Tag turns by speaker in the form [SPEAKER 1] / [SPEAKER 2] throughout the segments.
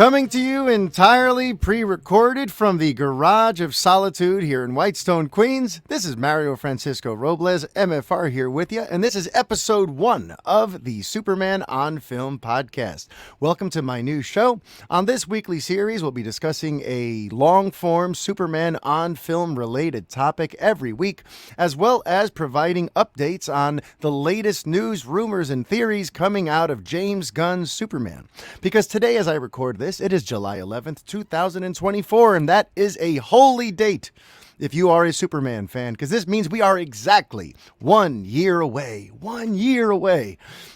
[SPEAKER 1] Coming to you entirely pre-recorded from the Garage of Solitude here in Whitestone, Queens, this is Mario-Francisco Robles, MFR here with you, and this is episode 1 of the Superman on Film podcast. Welcome to my new show. On this weekly series, we'll be discussing a long-form Superman on film related topic every week, as well as providing updates on the latest news, rumors, and theories coming out of James Gunn's Superman. Because today, as I record this, it is July 11th, 2024, and that is a holy date if you are a Superman fan, because this means we are exactly 1 year away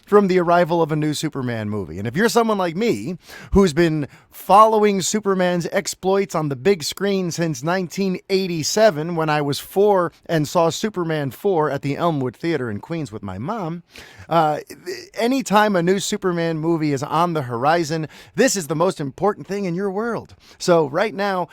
[SPEAKER 1] from the arrival of a new Superman movie. And if you're someone like me who's been following Superman's exploits on the big screen since 1987, when I was 4 and saw Superman 4 at the Elmwood Theater in Queens with my mom, anytime a new Superman movie is on the horizon, this is the most important thing in your world. So right now,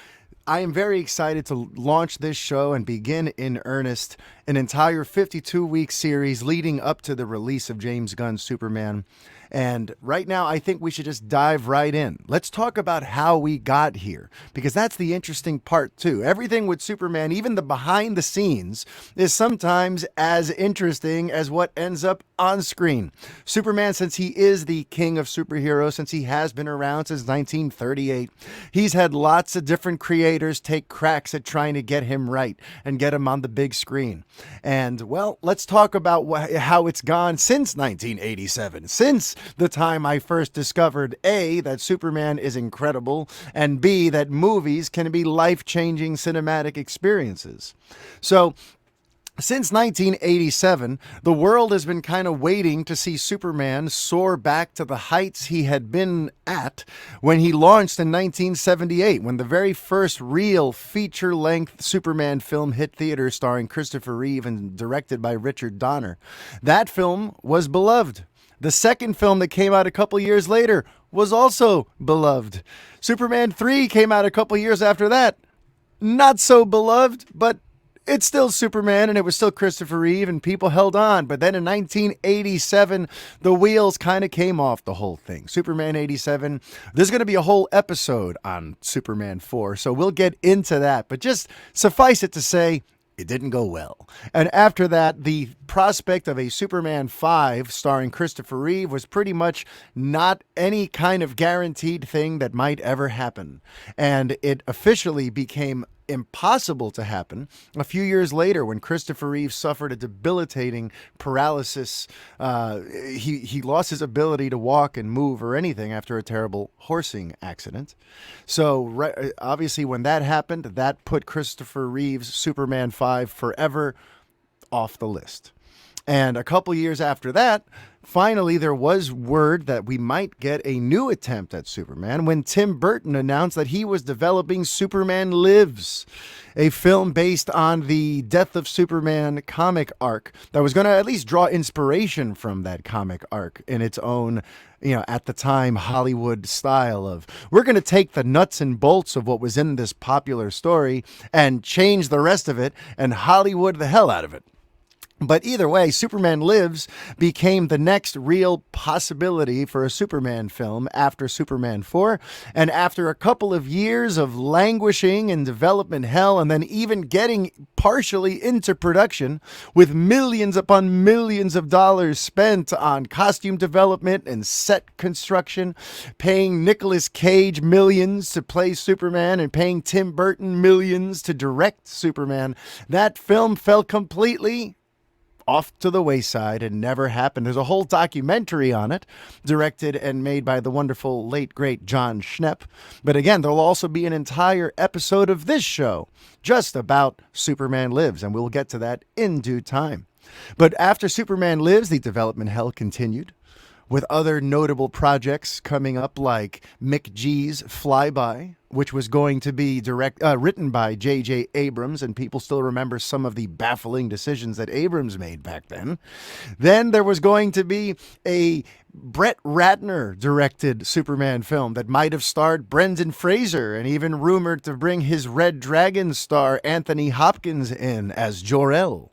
[SPEAKER 1] I am very excited to launch this show and begin in earnest an entire 52-week series leading up to the release of James Gunn's Superman. And right now, I think we should just dive right in. Let's talk about how we got here, because that's the interesting part, too. Everything with Superman, even the behind the scenes, is sometimes as interesting as what ends up on screen. Superman, since he is the king of superheroes, since he has been around since 1938, he's had lots of different creators take cracks at trying to get him right and get him on the big screen. And, well, let's talk about how it's gone since 1987, since the time I first discovered A, that Superman is incredible, and B, that movies can be life-changing cinematic experiences. So, since 1987, the world has been kind of waiting to see Superman soar back to the heights he had been at when he launched in 1978, when the very first real feature-length Superman film hit theaters starring Christopher Reeve and directed by Richard Donner. That film was beloved. The second film that came out a couple years later was also beloved. Superman 3 came out a couple years after that. Not so beloved, but it's still Superman, and it was still Christopher Reeve, and people held on. But then in 1987, the wheels kind of came off the whole thing. Superman 87, there's going to be a whole episode on Superman 4, so we'll get into that. But just suffice it to say, it didn't go well. And after that, the prospect of a Superman 5 starring Christopher Reeve was pretty much not any kind of guaranteed thing that might ever happen. And it officially became impossible to happen a few years later when Christopher Reeve suffered a debilitating paralysis. He lost his ability to walk and move or anything after a terrible horsing accident. So obviously when that happened, that put Christopher Reeve's Superman 5 forever off the list. And a couple years after that, finally, there was word that we might get a new attempt at Superman when Tim Burton announced that he was developing Superman Lives, a film based on the Death of Superman comic arc that was going to at least draw inspiration from that comic arc in its own, at the time, Hollywood style of, we're going to take the nuts and bolts of what was in this popular story and change the rest of it and Hollywood the hell out of it. But either way, Superman Lives became the next real possibility for a Superman film after Superman 4. And after a couple of years of languishing in development hell and then even getting partially into production with millions upon millions of dollars spent on costume development and set construction, paying Nicolas Cage millions to play Superman and paying Tim Burton millions to direct Superman, that film fell completely off to the wayside and never happened. There's a whole documentary on it, directed and made by the wonderful late, great John Schnepp. But again, there'll also be an entire episode of this show just about Superman Lives, and we'll get to that in due time. But after Superman Lives, the development hell continued, with other notable projects coming up like McGee's Flyby, which was going to be written by J.J. Abrams, and people still remember some of the baffling decisions that Abrams made back then. Then there was going to be a Brett Ratner-directed Superman film that might have starred Brendan Fraser and even rumored to bring his Red Dragon star Anthony Hopkins in as Jor-El.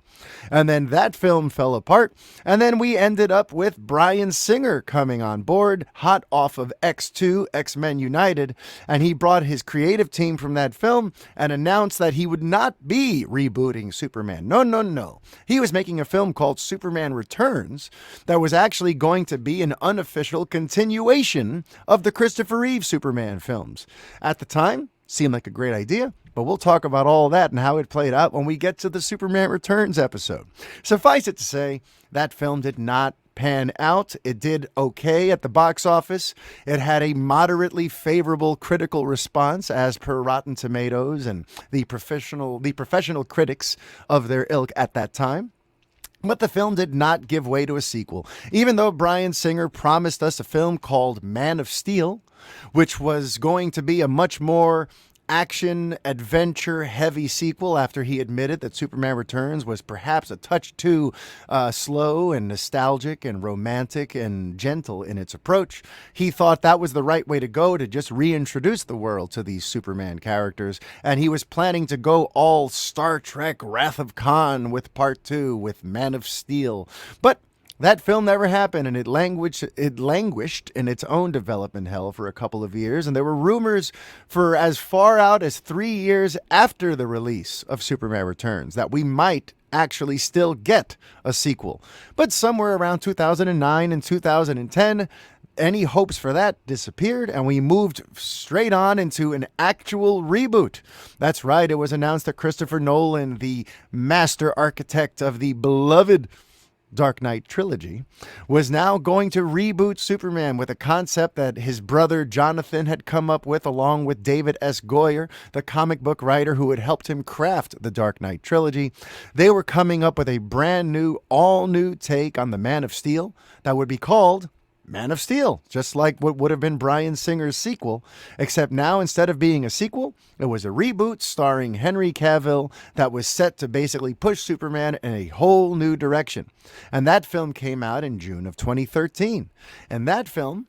[SPEAKER 1] And then that film fell apart. And then we ended up with Bryan Singer coming on board, hot off of X2, X-Men United. And he brought his creative team from that film and announced that he would not be rebooting Superman. No, no, no. He was making a film called Superman Returns that was actually going to be an unofficial continuation of the Christopher Reeve Superman films. At the time, seemed like a great idea, but we'll talk about all that and how it played out when we get to the Superman Returns episode. Suffice it to say, that film did not pan out. It did okay at the box office. It had a moderately favorable critical response as per Rotten Tomatoes and the professional critics of their ilk at that time. But the film did not give way to a sequel, even though Bryan Singer promised us a film called Man of Steel, which was going to be a much more action, adventure heavy sequel after he admitted that Superman Returns was perhaps a touch too slow and nostalgic and romantic and gentle in its approach. He thought that was the right way to go, to just reintroduce the world to these Superman characters. And he was planning to go all Star Trek Wrath of Khan with Part 2 with Man of Steel. But that film never happened, and it languished in its own development hell for a couple of years, and there were rumors for as far out as 3 years after the release of Superman Returns that we might actually still get a sequel. But somewhere around 2009 and 2010, any hopes for that disappeared, and we moved straight on into an actual reboot. That's right, it was announced that Christopher Nolan, the master architect of the beloved Dark Knight trilogy, was now going to reboot Superman with a concept that his brother Jonathan had come up with, along with David S. Goyer, the comic book writer who had helped him craft the Dark Knight trilogy. They were coming up with a brand new, all new take on the Man of Steel that would be called Man of Steel, just like what would have been Bryan Singer's sequel, except now instead of being a sequel, it was a reboot starring Henry Cavill that was set to basically push Superman in a whole new direction. And that film came out in June of 2013. And that film,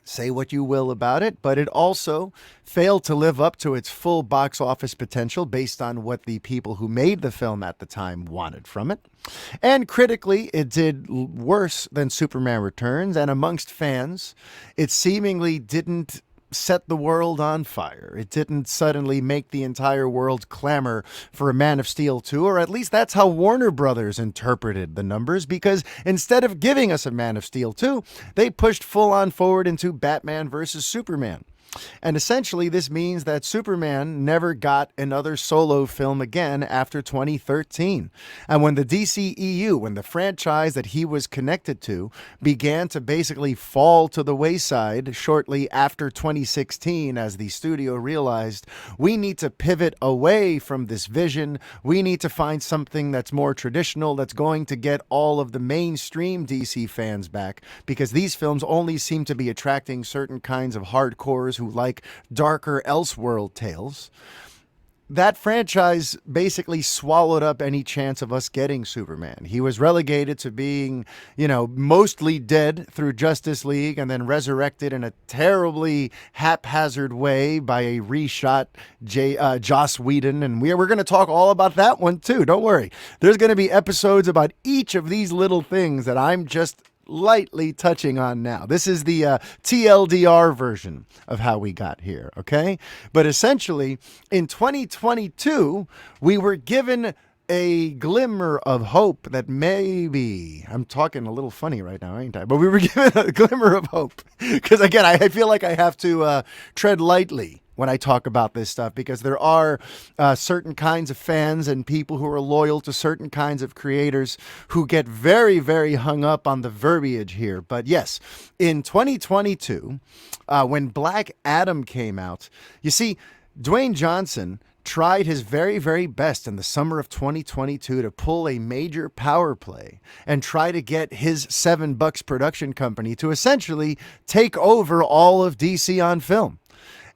[SPEAKER 1] say what you will about it, but it also failed to live up to its full box office potential based on what the people who made the film at the time wanted from it. And critically, it did worse than Superman Returns, and amongst fans, it seemingly didn't set the world on fire. It didn't suddenly make the entire world clamor for a Man of Steel 2, or at least that's how Warner Brothers interpreted the numbers, because instead of giving us a Man of Steel 2, they pushed full on forward into Batman versus Superman. And essentially, this means that Superman never got another solo film again after 2013. And when the DCEU, when the franchise that he was connected to, began to basically fall to the wayside shortly after 2016, as the studio realized, we need to pivot away from this vision. We need to find something that's more traditional, that's going to get all of the mainstream DC fans back, because these films only seem to be attracting certain kinds of hardcores who like darker Elseworld tales. That franchise basically swallowed up any chance of us getting Superman. He was relegated to being, mostly dead through Justice League and then resurrected in a terribly haphazard way by a reshot Joss Whedon. And we're going to talk all about that one too. Don't worry. There's going to be episodes about each of these little things that I'm just lightly touching on now. This is the TLDR version of how we got here, okay? But essentially, in 2022, we were given a glimmer of hope that maybe, I'm talking a little funny right now, ain't I? But we were given a glimmer of hope. Because again, I feel like I have to tread lightly when I talk about this stuff, because there are certain kinds of fans and people who are loyal to certain kinds of creators who get very, very hung up on the verbiage here. But yes, in 2022, when Black Adam came out, you see, Dwayne Johnson tried his very, very best in the summer of 2022 to pull a major power play and try to get his $7 production company to essentially take over all of DC on film.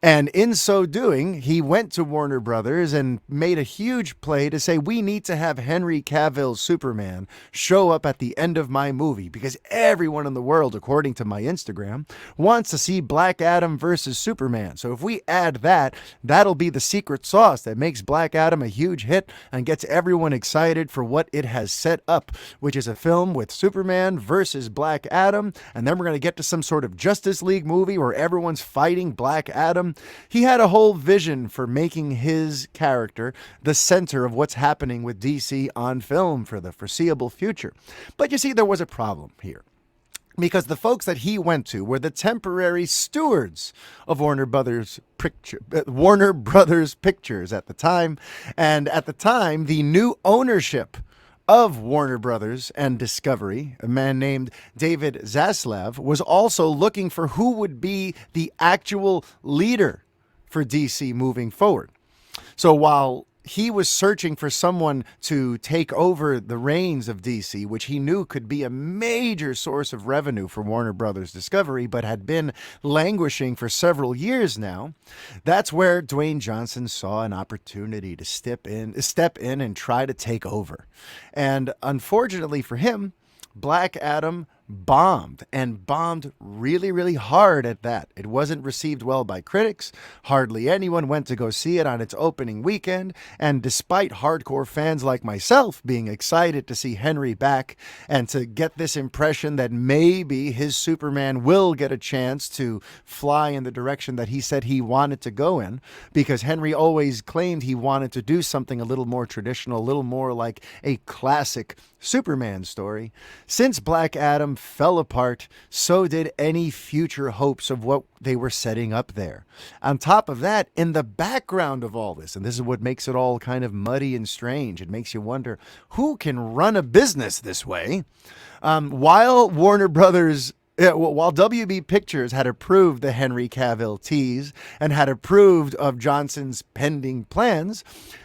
[SPEAKER 1] And in so doing, he went to Warner Brothers and made a huge play to say, we need to have Henry Cavill's Superman show up at the end of my movie because everyone in the world, according to my Instagram, wants to see Black Adam versus Superman. So if we add that, that'll be the secret sauce that makes Black Adam a huge hit and gets everyone excited for what it has set up, which is a film with Superman versus Black Adam. And then we're going to get to some sort of Justice League movie where everyone's fighting Black Adam. He had a whole vision for making his character the center of what's happening with DC on film for the foreseeable future. But you see, there was a problem here, because the folks that he went to were the temporary stewards of Warner Brothers Pictures at the time. And at the time, the new ownership of Warner Brothers and Discovery, a man named David Zaslav, was also looking for who would be the actual leader for DC moving forward. So while he was searching for someone to take over the reins of DC, which he knew could be a major source of revenue for Warner Brothers Discovery, but had been languishing for several years now, that's where Dwayne Johnson saw an opportunity to step in and try to take over. And unfortunately for him, Black Adam bombed, and bombed really, really hard at that. It wasn't received well by critics. Hardly anyone went to go see it on its opening weekend. And despite hardcore fans like myself being excited to see Henry back and to get this impression that maybe his Superman will get a chance to fly in the direction that he said he wanted to go in, because Henry always claimed he wanted to do something a little more traditional, a little more like a classic Superman story. Since Black Adam fell apart, so did any future hopes of what they were setting up there. On top of that, in the background of all this, and this is what makes it all kind of muddy and strange, it makes you wonder who can run a business this way. While WB Pictures had approved the Henry Cavill tease and had approved of Johnson's pending plans,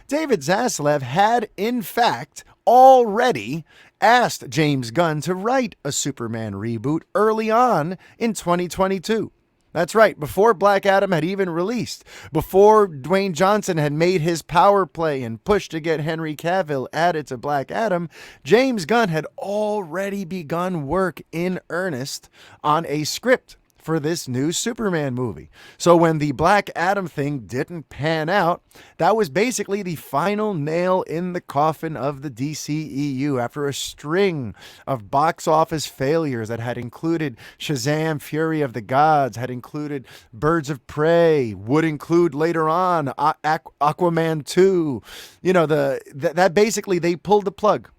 [SPEAKER 1] David Zaslav had, in fact, already asked James Gunn to write a Superman reboot early on in 2022. That's right, before Black Adam had even released, before Dwayne Johnson had made his power play and pushed to get Henry Cavill added to Black Adam, James Gunn had already begun work in earnest on a script for this new Superman movie. So when the Black Adam thing didn't pan out, that was basically the final nail in the coffin of the DCEU after a string of box office failures that had included Shazam! Fury of the Gods, had included Birds of Prey, would include later on Aquaman 2. You know, that basically they pulled the plug.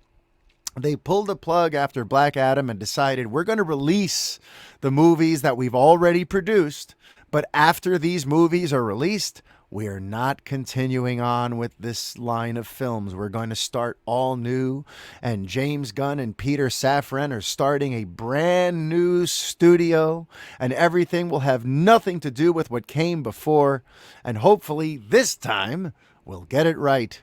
[SPEAKER 1] They pulled the plug after Black Adam and decided we're going to release the movies that we've already produced, but after these movies are released, we are not continuing on with this line of films. We're going to start all new, and James Gunn and Peter Safran are starting a brand new studio, and everything will have nothing to do with what came before, and hopefully this time we'll get it right.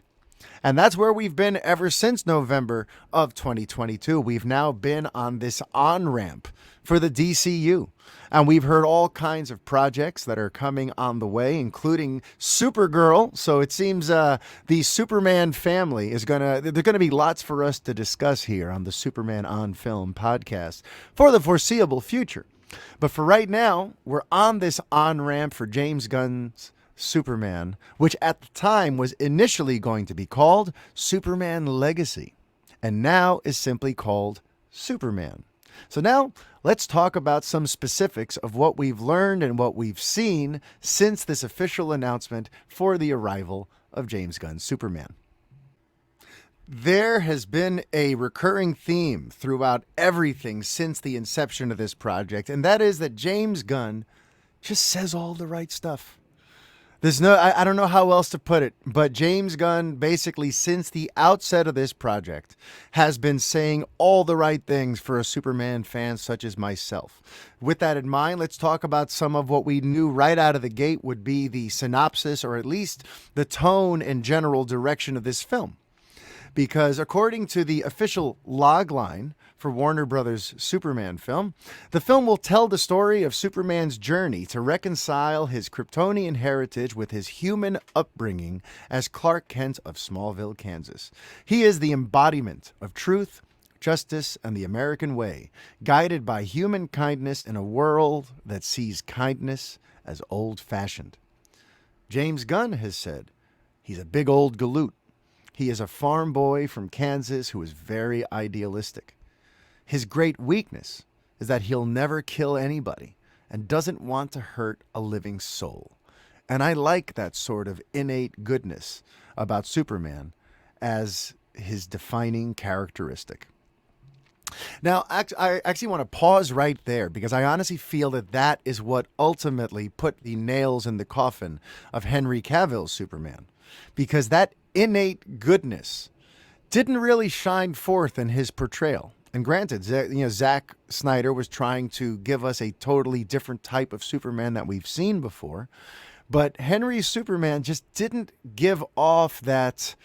[SPEAKER 1] And that's where we've been ever since November of 2022. We've now been on this on-ramp for the DCU. And we've heard all kinds of projects that are coming on the way, including Supergirl. So it seems the Superman family there's going to be lots for us to discuss here on the Superman on Film podcast for the foreseeable future. But for right now, we're on this on-ramp for James Gunn's Superman, which at the time was initially going to be called Superman Legacy, and now is simply called Superman. So now let's talk about some specifics of what we've learned and what we've seen since this official announcement for the arrival of James Gunn's Superman. There has been a recurring theme throughout everything since the inception of this project, and that is that James Gunn just says all the right stuff. I don't know how else to put it, but James Gunn basically since the outset of this project has been saying all the right things for a Superman fan such as myself. With that in mind, let's talk about some of what we knew right out of the gate would be the synopsis, or at least the tone and general direction of this film. Because according to the official logline for Warner Brothers' Superman film. The film will tell the story of Superman's journey to reconcile his Kryptonian heritage with his human upbringing as Clark Kent of Smallville, Kansas. He is the embodiment of truth, justice, and the American way, guided by human kindness in a world that sees kindness as old-fashioned. James Gunn has said, he's a big old galoot. He is a farm boy from Kansas who is very idealistic. His great weakness is that he'll never kill anybody and doesn't want to hurt a living soul. And I like that sort of innate goodness about Superman as his defining characteristic. Now, I actually want to pause right there because I honestly feel that that is what ultimately put the nails in the coffin of Henry Cavill's Superman. Because that innate goodness didn't really shine forth in his portrayal. And granted, Zack Snyder was trying to give us a totally different type of Superman that we've seen before. But Henry's Superman just didn't give off that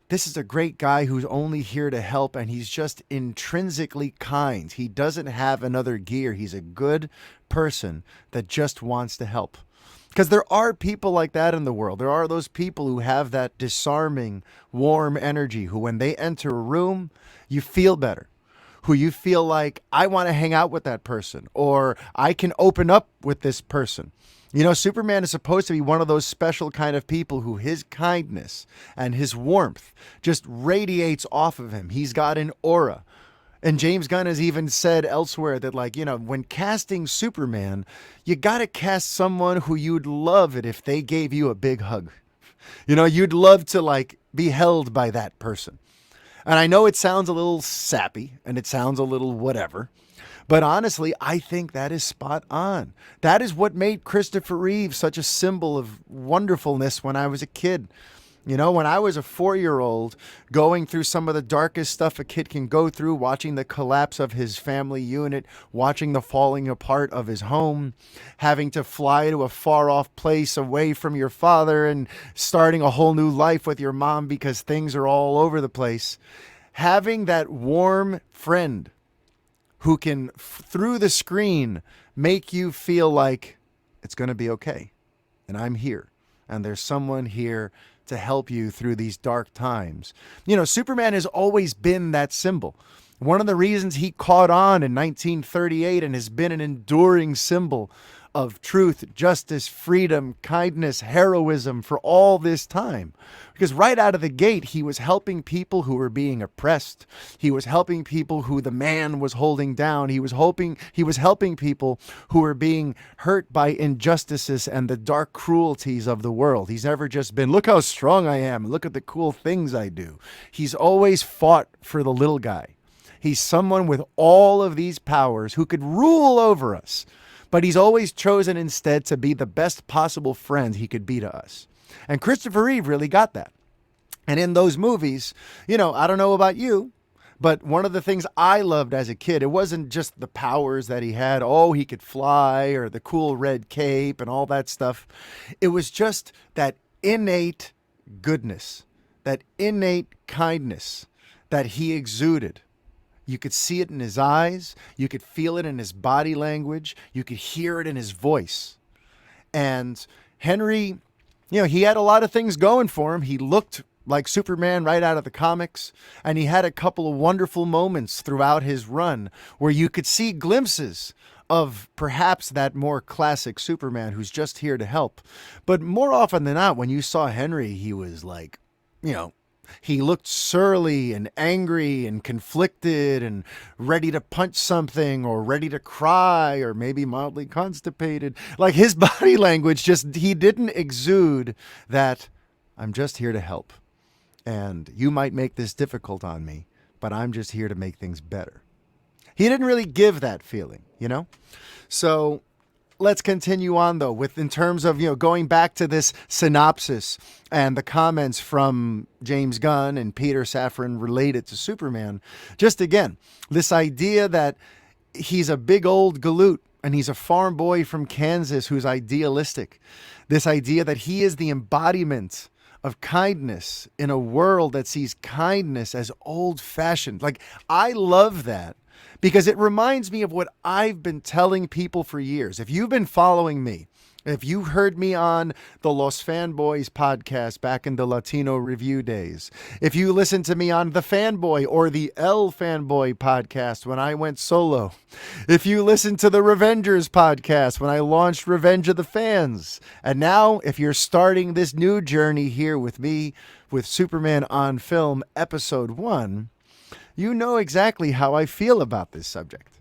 [SPEAKER 1] this is a great guy who's only here to help, and he's just intrinsically kind. He doesn't have another gear. He's a good person that just wants to help. Because there are people like that in the world. There are those people who have that disarming, warm energy, who when they enter a room, you feel better. Who you feel like, I want to hang out with that person, or I can open up with this person. You know, Superman is supposed to be one of those special kind of people who his kindness and his warmth just radiates off of him. He's got an aura. And James Gunn has even said elsewhere that, like, you know, when casting Superman, you got to cast someone who you'd love it if they gave you a big hug. You know, you'd love to, like, be held by that person. And I know it sounds a little sappy and it sounds a little whatever. But honestly, I think that is spot on. That is what made Christopher Reeve such a symbol of wonderfulness when I was a kid. You know, when I was a 4-year-old going through some of the darkest stuff a kid can go through, watching the collapse of his family unit, watching the falling apart of his home, having to fly to a far off place away from your father and starting a whole new life with your mom because things are all over the place. Having that warm friend who can, through the screen, make you feel like it's going to be okay. And I'm here. And there's someone here to help you through these dark times. You know, Superman has always been that symbol. One of the reasons he caught on in 1938 and has been an enduring symbol of truth, justice, freedom, kindness, heroism for all this time. Because right out of the gate, he was helping people who were being oppressed. He was helping people who the man was holding down. He was helping people who were being hurt by injustices and the dark cruelties of the world. He's never just been, look how strong I am. Look at the cool things I do. He's always fought for the little guy. He's someone with all of these powers who could rule over us. But he's always chosen instead to be the best possible friend he could be to us. And Christopher Reeve really got that. And in those movies, you know, I don't know about you, but one of the things I loved as a kid, it wasn't just the powers that he had. Oh, he could fly, or the cool red cape and all that stuff. It was just that innate goodness, that innate kindness that he exuded. You could see it in his eyes. You could feel it in his body language. You could hear it in his voice. And Henry, you know, he had a lot of things going for him. He looked like Superman right out of the comics. And he had a couple of wonderful moments throughout his run where you could see glimpses of perhaps that more classic Superman who's just here to help. But more often than not, when you saw Henry, he was like, you know, he looked surly and angry and conflicted and ready to punch something or ready to cry or maybe mildly constipated. Like his body language he didn't exude that I'm just here to help. And you might make this difficult on me, but I'm just here to make things better. He didn't really give that feeling, you know? So let's continue on, though, with in terms of, you know, going back to this synopsis and the comments from James Gunn and Peter Safran related to Superman. Just again, this idea that he's a big old galoot and he's a farm boy from Kansas who's idealistic. This idea that he is the embodiment of kindness in a world that sees kindness as old-fashioned. Like, I love that because it reminds me of what I've been telling people for years. If you've been following me, if you heard me on the Los Fanboys podcast back in the Latino review days, if you listened to me on the Fanboy or the El Fanboy podcast when I went solo, if you listened to the Revengers podcast when I launched Revenge of the Fans, and now if you're starting this new journey here with me with Superman on Film episode 1, you know exactly how I feel about this subject.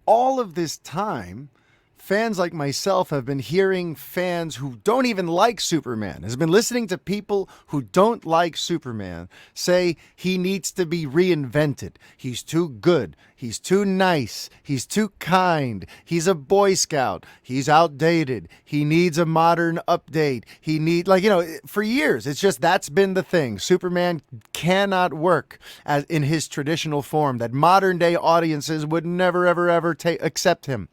[SPEAKER 1] All of this time, fans like myself have been hearing fans who don't even like Superman, has been listening to people who don't like Superman say he needs to be reinvented. He's too good. He's too nice. He's too kind. He's a Boy Scout. He's outdated. He needs a modern update. He need, for years, it's just that's been the thing. Superman cannot work as in his traditional form, that modern day audiences would never, ever, ever accept him.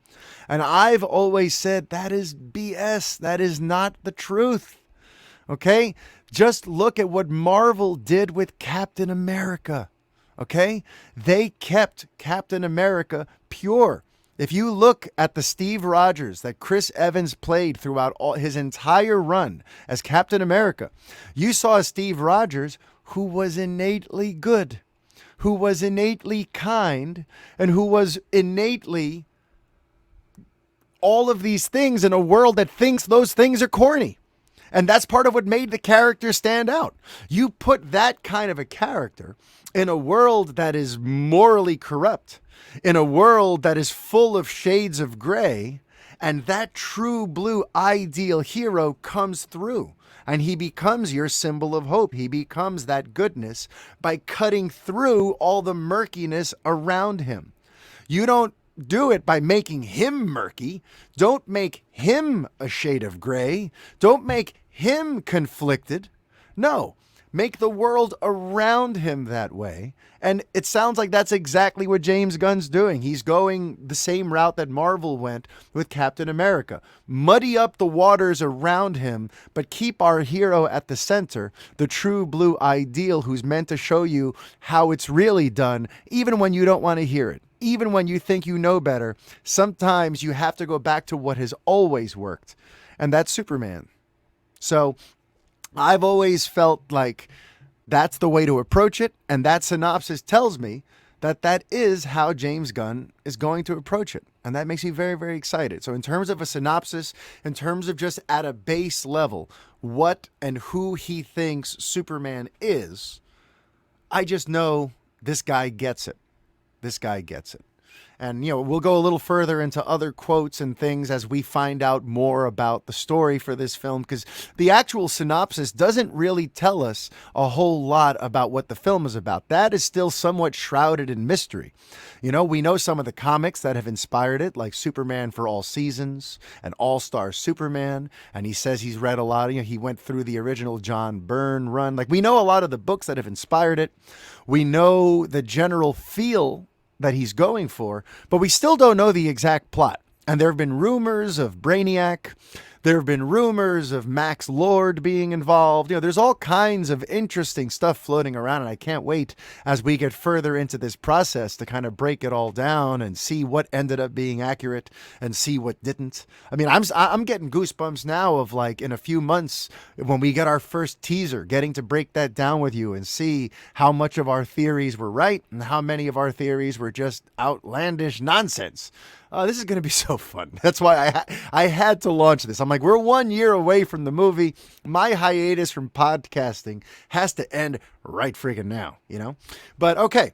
[SPEAKER 1] And I've always said that is BS. That is not the truth. Okay? Just look at what Marvel did with Captain America. Okay? They kept Captain America pure. If you look at the Steve Rogers that Chris Evans played throughout his entire run as Captain America, you saw a Steve Rogers who was innately good, who was innately kind, and who was innately all of these things in a world that thinks those things are corny. And that's part of what made the character stand out. You put that kind of a character in a world that is morally corrupt, in a world that is full of shades of gray, and that true blue ideal hero comes through. And he becomes your symbol of hope. He becomes that goodness by cutting through all the murkiness around him. You don't do it by making him murky. Don't make him a shade of gray. Don't make him conflicted. No, make the world around him that way. And it sounds like that's exactly what James Gunn's doing. He's going the same route that Marvel went with Captain America. Muddy up the waters around him, but keep our hero at the center, the true blue ideal who's meant to show you how it's really done, even when you don't want to hear it. Even when you think you know better, sometimes you have to go back to what has always worked, and that's Superman. So I've always felt like that's the way to approach it, and that synopsis tells me that that is how James Gunn is going to approach it, and that makes me very, very excited. So in terms of a synopsis, in terms of just at a base level, what and who he thinks Superman is, I just know this guy gets it. This guy gets it. And, we'll go a little further into other quotes and things as we find out more about the story for this film, because the actual synopsis doesn't really tell us a whole lot about what the film is about. That is still somewhat shrouded in mystery. We know some of the comics that have inspired it, like Superman for All Seasons and All-Star Superman. And he says he's read a lot. He went through the original John Byrne run. We know a lot of the books that have inspired it. We know the general feel that he's going for, but we still don't know the exact plot. And there have been rumors of Brainiac. There have been rumors of Max Lord being involved. There's all kinds of interesting stuff floating around, and I can't wait as we get further into this process to kind of break it all down and see what ended up being accurate and see what didn't. I mean, I'm getting goosebumps now of in a few months when we get our first teaser, getting to break that down with you and see how much of our theories were right and how many of our theories were just outlandish nonsense. This is going to be so fun. That's why I had to launch this. I'm like, we're 1 year away from the movie. My hiatus from podcasting has to end right friggin' now, But okay.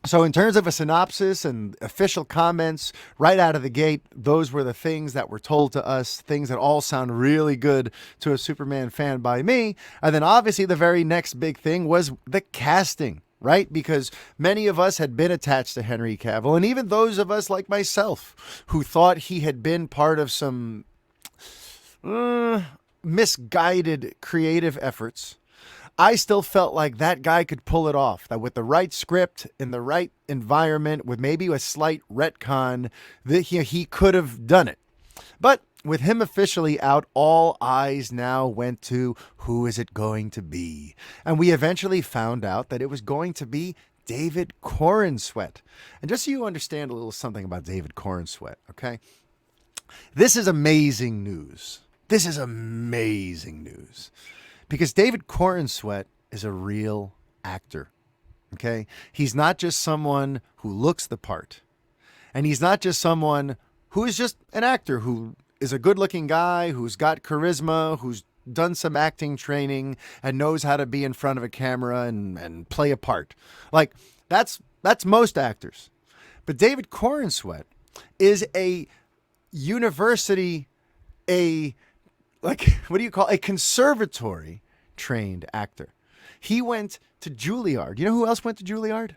[SPEAKER 1] So in terms of a synopsis and official comments right out of the gate, those were the things that were told to us, things that all sound really good to a Superman fan by me. And then obviously the very next big thing was the casting. Right? Because many of us had been attached to Henry Cavill, and even those of us like myself who thought he had been part of some misguided creative efforts, I still felt like that guy could pull it off, that with the right script, in the right environment, with maybe a slight retcon, that he could have done it. But with him officially out, all eyes now went to who is it going to be? And we eventually found out that it was going to be David Corenswet. And just so you understand a little something about David Corenswet, okay? This is amazing news. This is amazing news. Because David Corenswet is a real actor, okay? He's not just someone who looks the part. And he's not just someone who is just an actor, who is a good-looking guy, who's got charisma, who's done some acting training and knows how to be in front of a camera and play a part. Like, that's most actors. But David Corenswet is a university, a conservatory trained actor. He went to Juilliard. You know who else went to Juilliard?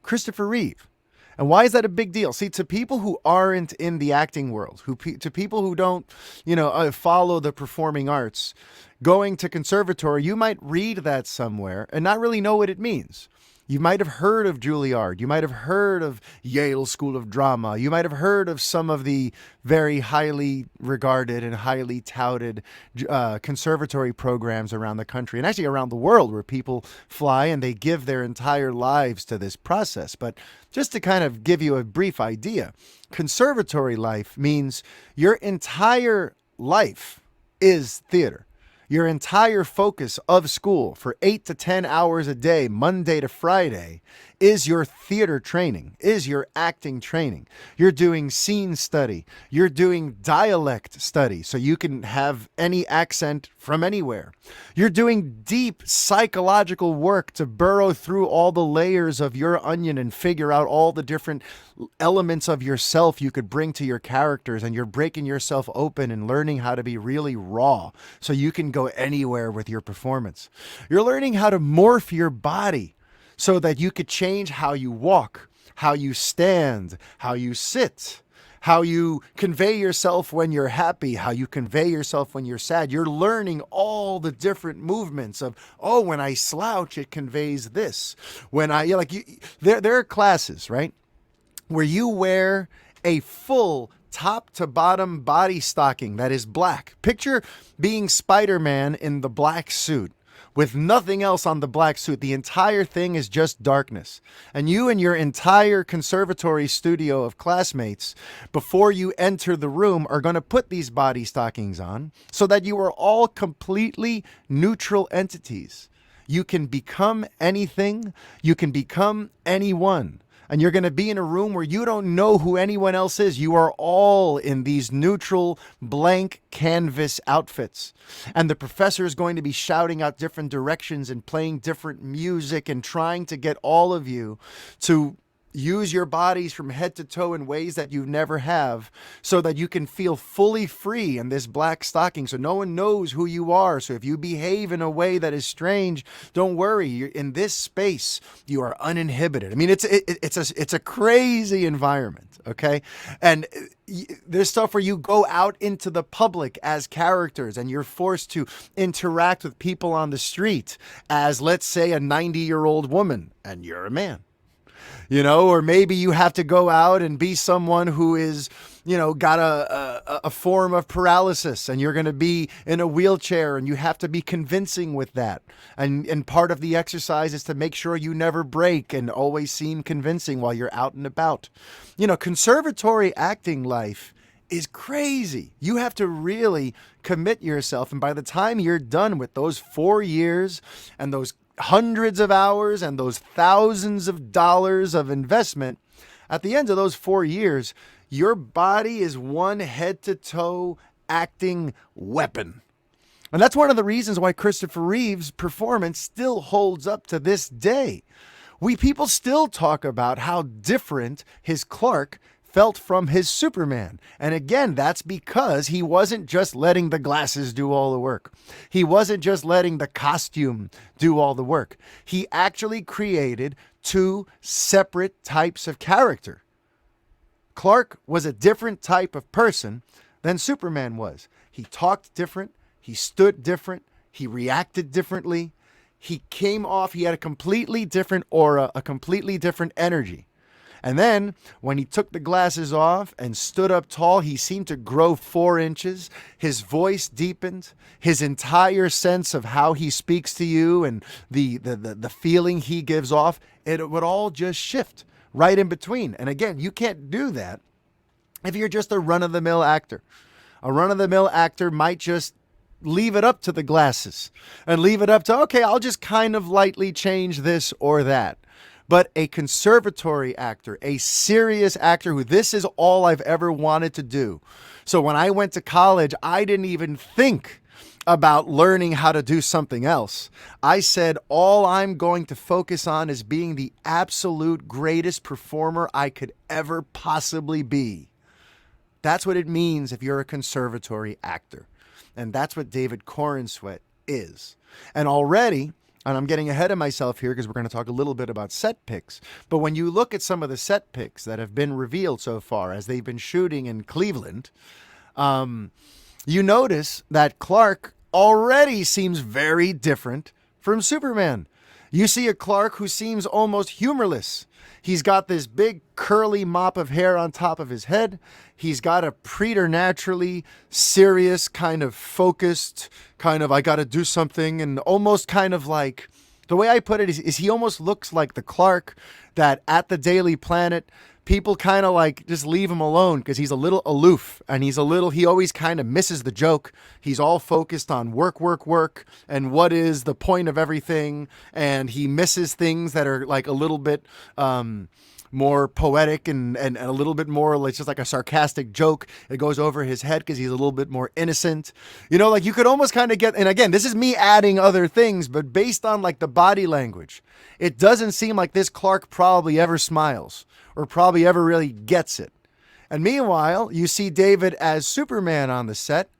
[SPEAKER 1] Christopher Reeve. And why is that a big deal? See, to people who aren't in the acting world, to people who don't, follow the performing arts, going to conservatory, you might read that somewhere and not really know what it means. You might have heard of Juilliard. You might have heard of Yale School of Drama. You might have heard of some of the very highly regarded and highly touted conservatory programs around the country and actually around the world, where people fly and they give their entire lives to this process. But just to kind of give you a brief idea, conservatory life means your entire life is theater. Your entire focus of school for 8 to 10 hours a day, Monday to Friday, is your theater training, is your acting training. You're doing scene study. You're doing dialect study so you can have any accent from anywhere. You're doing deep psychological work to burrow through all the layers of your onion and figure out all the different elements of yourself you could bring to your characters, and you're breaking yourself open and learning how to be really raw so you can go anywhere with your performance. You're learning how to morph your body so that you could change how you walk, how you stand, how you sit, how you convey yourself when you're happy, how you convey yourself when you're sad. You're learning all the different movements of, when I slouch, it conveys this. When there are classes, right, where you wear a full top to bottom body stocking that is black. Picture being Spider-Man in the black suit with nothing else on the black suit. The entire thing is just darkness. And you and your entire conservatory studio of classmates, before you enter the room, are going to put these body stockings on so that you are all completely neutral entities. You can become anything. You can become anyone. And you're going to be in a room where you don't know who anyone else is. You are all in these neutral, blank canvas outfits. And the professor is going to be shouting out different directions and playing different music and trying to get all of you to use your bodies from head to toe in ways that you never have, so that you can feel fully free in this black stocking, so no one knows who you are. So if you behave in a way that is strange, don't worry. You're in this space, you are uninhibited. I mean, it's a crazy environment, okay? And there's stuff where you go out into the public as characters and you're forced to interact with people on the street as, let's say, a 90-year-old woman, and you're a man. Or maybe you have to go out and be someone who is, got a form of paralysis, and you're going to be in a wheelchair, and you have to be convincing with that. And part of the exercise is to make sure you never break and always seem convincing while you're out and about. Conservatory acting life is crazy. You have to really commit yourself. And by the time you're done with those 4 years and those hundreds of hours and those thousands of dollars of investment, at the end of those 4 years, your body is one head to toe acting weapon. And that's one of the reasons why Christopher Reeve's performance still holds up to this day. People still talk about how different his Clark felt from his Superman. And again, that's because he wasn't just letting the glasses do all the work. He wasn't just letting the costume do all the work. He actually created two separate types of character. Clark was a different type of person than Superman was. He talked different. He stood different. He reacted differently. He had a completely different aura, a completely different energy. And then when he took the glasses off and stood up tall, he seemed to grow 4 inches. His voice deepened. His entire sense of how he speaks to you and the feeling he gives off, it would all just shift right in between. And again, you can't do that if you're just a run-of-the-mill actor. A run-of-the-mill actor might just leave it up to the glasses and leave it up to, okay, I'll just kind of lightly change this or that. But a conservatory actor, a serious actor who this is all I've ever wanted to do. So when I went to college, I didn't even think about learning how to do something else. I said, all I'm going to focus on is being the absolute greatest performer I could ever possibly be. That's what it means if you're a conservatory actor. And that's what David Corenswet is. And already, and I'm getting ahead of myself here because we're going to talk a little bit about set picks, but when you look at some of the set picks that have been revealed so far as they've been shooting in Cleveland, you notice that Clark already seems very different from Superman. You see a Clark who seems almost humorless. He's got this big curly mop of hair on top of his head. He's got a preternaturally serious, kind of focused, kind of I got to do something, and almost kind of like, the way I put it is he almost looks like the Clark that at the Daily Planet, people kind of like just leave him alone because he's a little aloof and he always kind of misses the joke. He's all focused on work, and what is the point of everything. And he misses things that are like a little bit more poetic and a little bit more like just like a sarcastic joke. It goes over his head because he's a little bit more innocent. You know, like you could almost kind of get, and again, this is me adding other things, but based on like the body language, it doesn't seem like this Clark probably ever smiles or probably ever really gets it. And meanwhile, you see David as Superman on the set,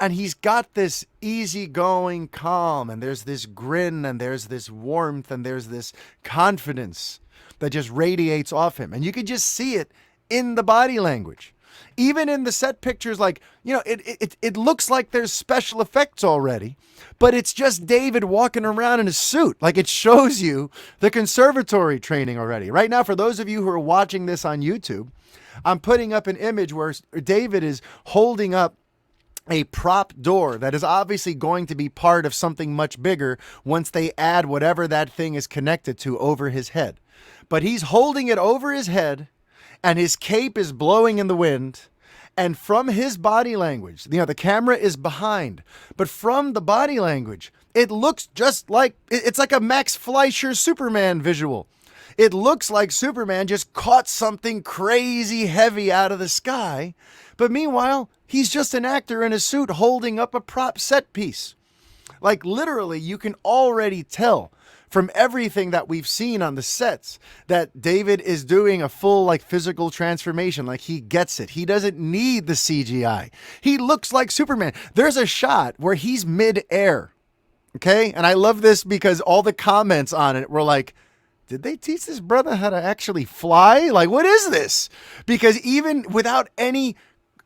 [SPEAKER 1] and he's got this easygoing calm, and there's this grin, and there's this warmth, and there's this confidence that just radiates off him. And you could just see it in the body language. Even in the set pictures, like, you know, it looks like there's special effects already, but it's just David walking around in a suit. Like, it shows you the conservatory training already. Right now, for those of you who are watching this on YouTube, I'm putting up an image where David is holding up a prop door that is obviously going to be part of something much bigger once they add whatever that thing is connected to over his head. But he's holding it over his head, and his cape is blowing in the wind. And from his body language, you know, the camera is behind, but from the body language, it looks just like, it's like a Max Fleischer Superman visual. It looks like Superman just caught something crazy heavy out of the sky. But meanwhile, he's just an actor in a suit holding up a prop set piece. Like literally, you can already tell from everything that we've seen on the sets that David is doing a full like physical transformation. Like he gets it. He doesn't need the CGI. He looks like Superman. There's a shot where he's mid-air. Okay. And I love this because all the comments on it were like, did they teach this brother how to actually fly? Like, what is this? Because even without any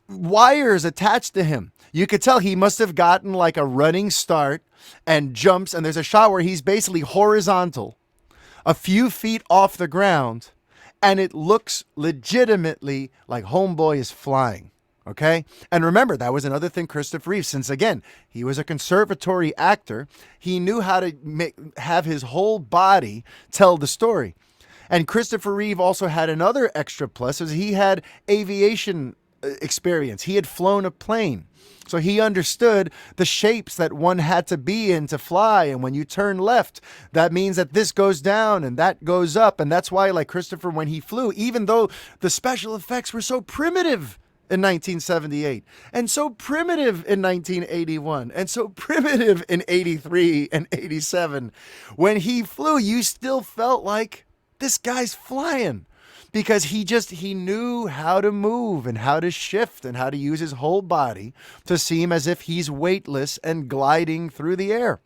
[SPEAKER 1] wires attached to him, you could tell he must have gotten like a running start and jumps. And there's a shot where he's basically horizontal, a few feet off the ground, and it looks legitimately like homeboy is flying. Okay. And remember, that was another thing Christopher Reeve, since again, he was a conservatory actor, he knew how to have his whole body tell the story. And Christopher Reeve also had another extra plus, is he had aviation experience. He had flown a plane. So he understood the shapes that one had to be in to fly. And when you turn left, that means that this goes down and that goes up. And that's why, like Christopher, when he flew, even though the special effects were so primitive in 1978 and so primitive in 1981 and so primitive in 83 and 87, when he flew, you still felt like this guy's flying. Because he knew how to move and how to shift and how to use his whole body to seem as if he's weightless and gliding through the air.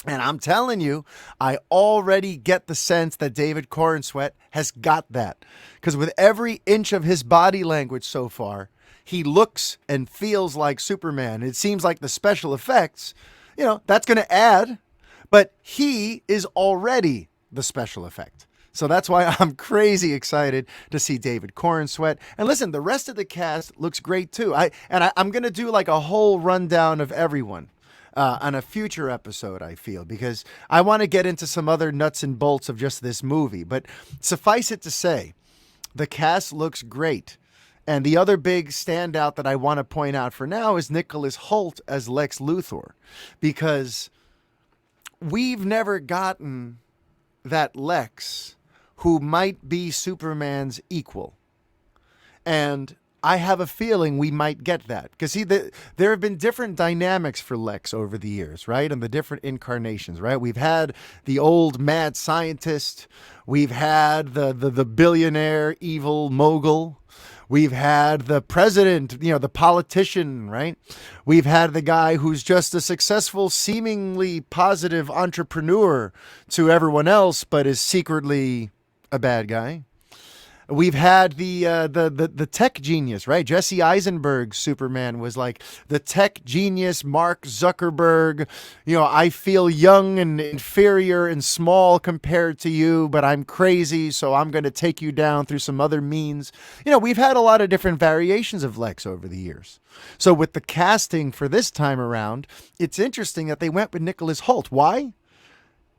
[SPEAKER 1] And I'm telling you, I already get the sense that David Corenswet has got that. Because with every inch of his body language so far, he looks and feels like Superman. It seems like the special effects, you know, that's going to add, but he is already the special effect. So that's why I'm crazy excited to see David Corenswet. And listen, the rest of the cast looks great too. I'm gonna do like a whole rundown of everyone on a future episode, I feel, because I want to get into some other nuts and bolts of just this movie. But suffice it to say, the cast looks great. And the other big standout that I want to point out for now is Nicholas Hoult as Lex Luthor, because we've never gotten that Lex who might be Superman's equal. And I have a feeling we might get that. Because see, there have been different dynamics for Lex over the years, right? And the different incarnations, right? We've had the old mad scientist. We've had the billionaire evil mogul. We've had the president, the politician, right? We've had the guy who's just a successful, seemingly positive entrepreneur to everyone else, but is secretly a bad guy. We've had the tech genius, right? Jesse Eisenberg's Superman was like the tech genius, Mark Zuckerberg. I feel young and inferior and small compared to you, but I'm crazy, so I'm going to take you down through some other means. We've had a lot of different variations of Lex over the years. So with the casting for this time around, it's interesting that they went with Nicholas Hoult. Why?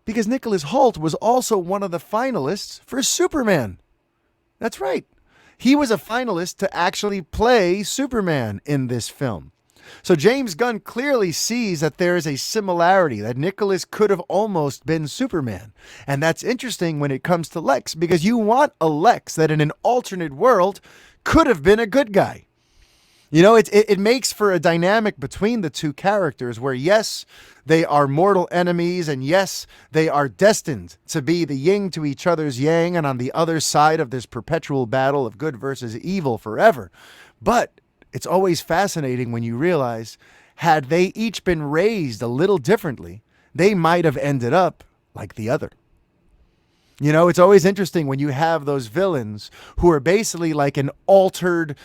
[SPEAKER 1] Because Nicholas Hoult was also one of the finalists for Superman. That's right. He was a finalist to actually play Superman in this film. So James Gunn clearly sees that there is a similarity, that Nicholas could have almost been Superman. And that's interesting when it comes to Lex, because you want a Lex that in an alternate world could have been a good guy. It makes for a dynamic between the two characters where, yes, they are mortal enemies, and yes, they are destined to be the yin to each other's yang and on the other side of this perpetual battle of good versus evil forever. But it's always fascinating when you realize, had they each been raised a little differently, they might have ended up like the other. It's always interesting when you have those villains who are basically like an alternate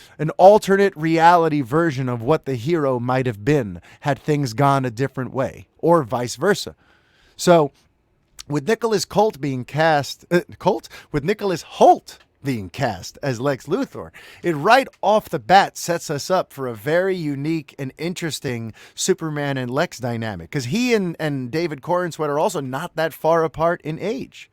[SPEAKER 1] reality version of what the hero might have been had things gone a different way, or vice versa. So with Nicholas Hoult being cast as Lex Luthor, it right off the bat sets us up for a very unique and interesting Superman and Lex dynamic, because he and David Corenswet are also not that far apart in age.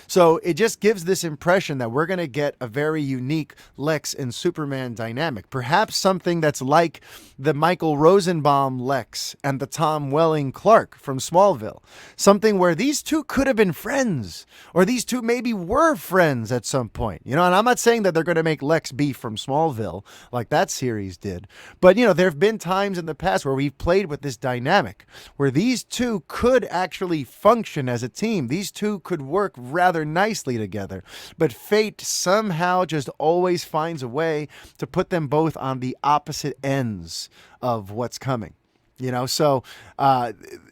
[SPEAKER 1] So it just gives this impression that we're going to get a very unique Lex and Superman dynamic. Perhaps something that's like the Michael Rosenbaum Lex and the Tom Welling Clark from Smallville. Something where these two could have been friends, or these two maybe were friends at some point. And I'm not saying that they're going to make Lex be from Smallville like that series did. But, there have been times in the past where we've played with this dynamic where these two could actually function as a team. These two could work rather nicely together, but fate somehow just always finds a way to put them both on the opposite ends of what's coming. So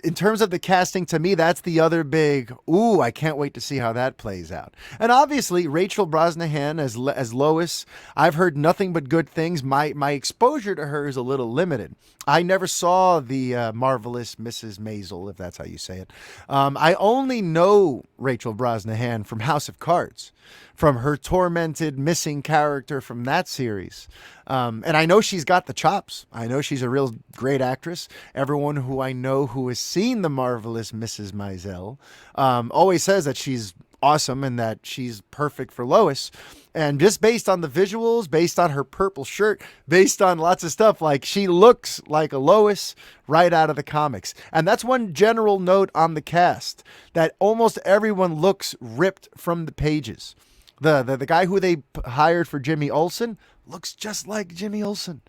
[SPEAKER 1] in terms of the casting, to me, that's the other big, I can't wait to see how that plays out. And obviously, Rachel Brosnahan as Lois, I've heard nothing but good things. My exposure to her is a little limited. I never saw the Marvelous Mrs. Maisel, if that's how you say it. I only know Rachel Brosnahan from House of Cards, from her tormented missing character from that series. And I know she's got the chops. I know she's a real great actress. Everyone who I know who has seen the Marvelous Mrs. Maisel always says that she's awesome and that she's perfect for Lois. And just based on the visuals, based on her purple shirt, based on lots of stuff, like she looks like a Lois right out of the comics. And that's one general note on the cast, that almost everyone looks ripped from the pages. The guy who they hired for Jimmy Olsen looks just like Jimmy Olsen.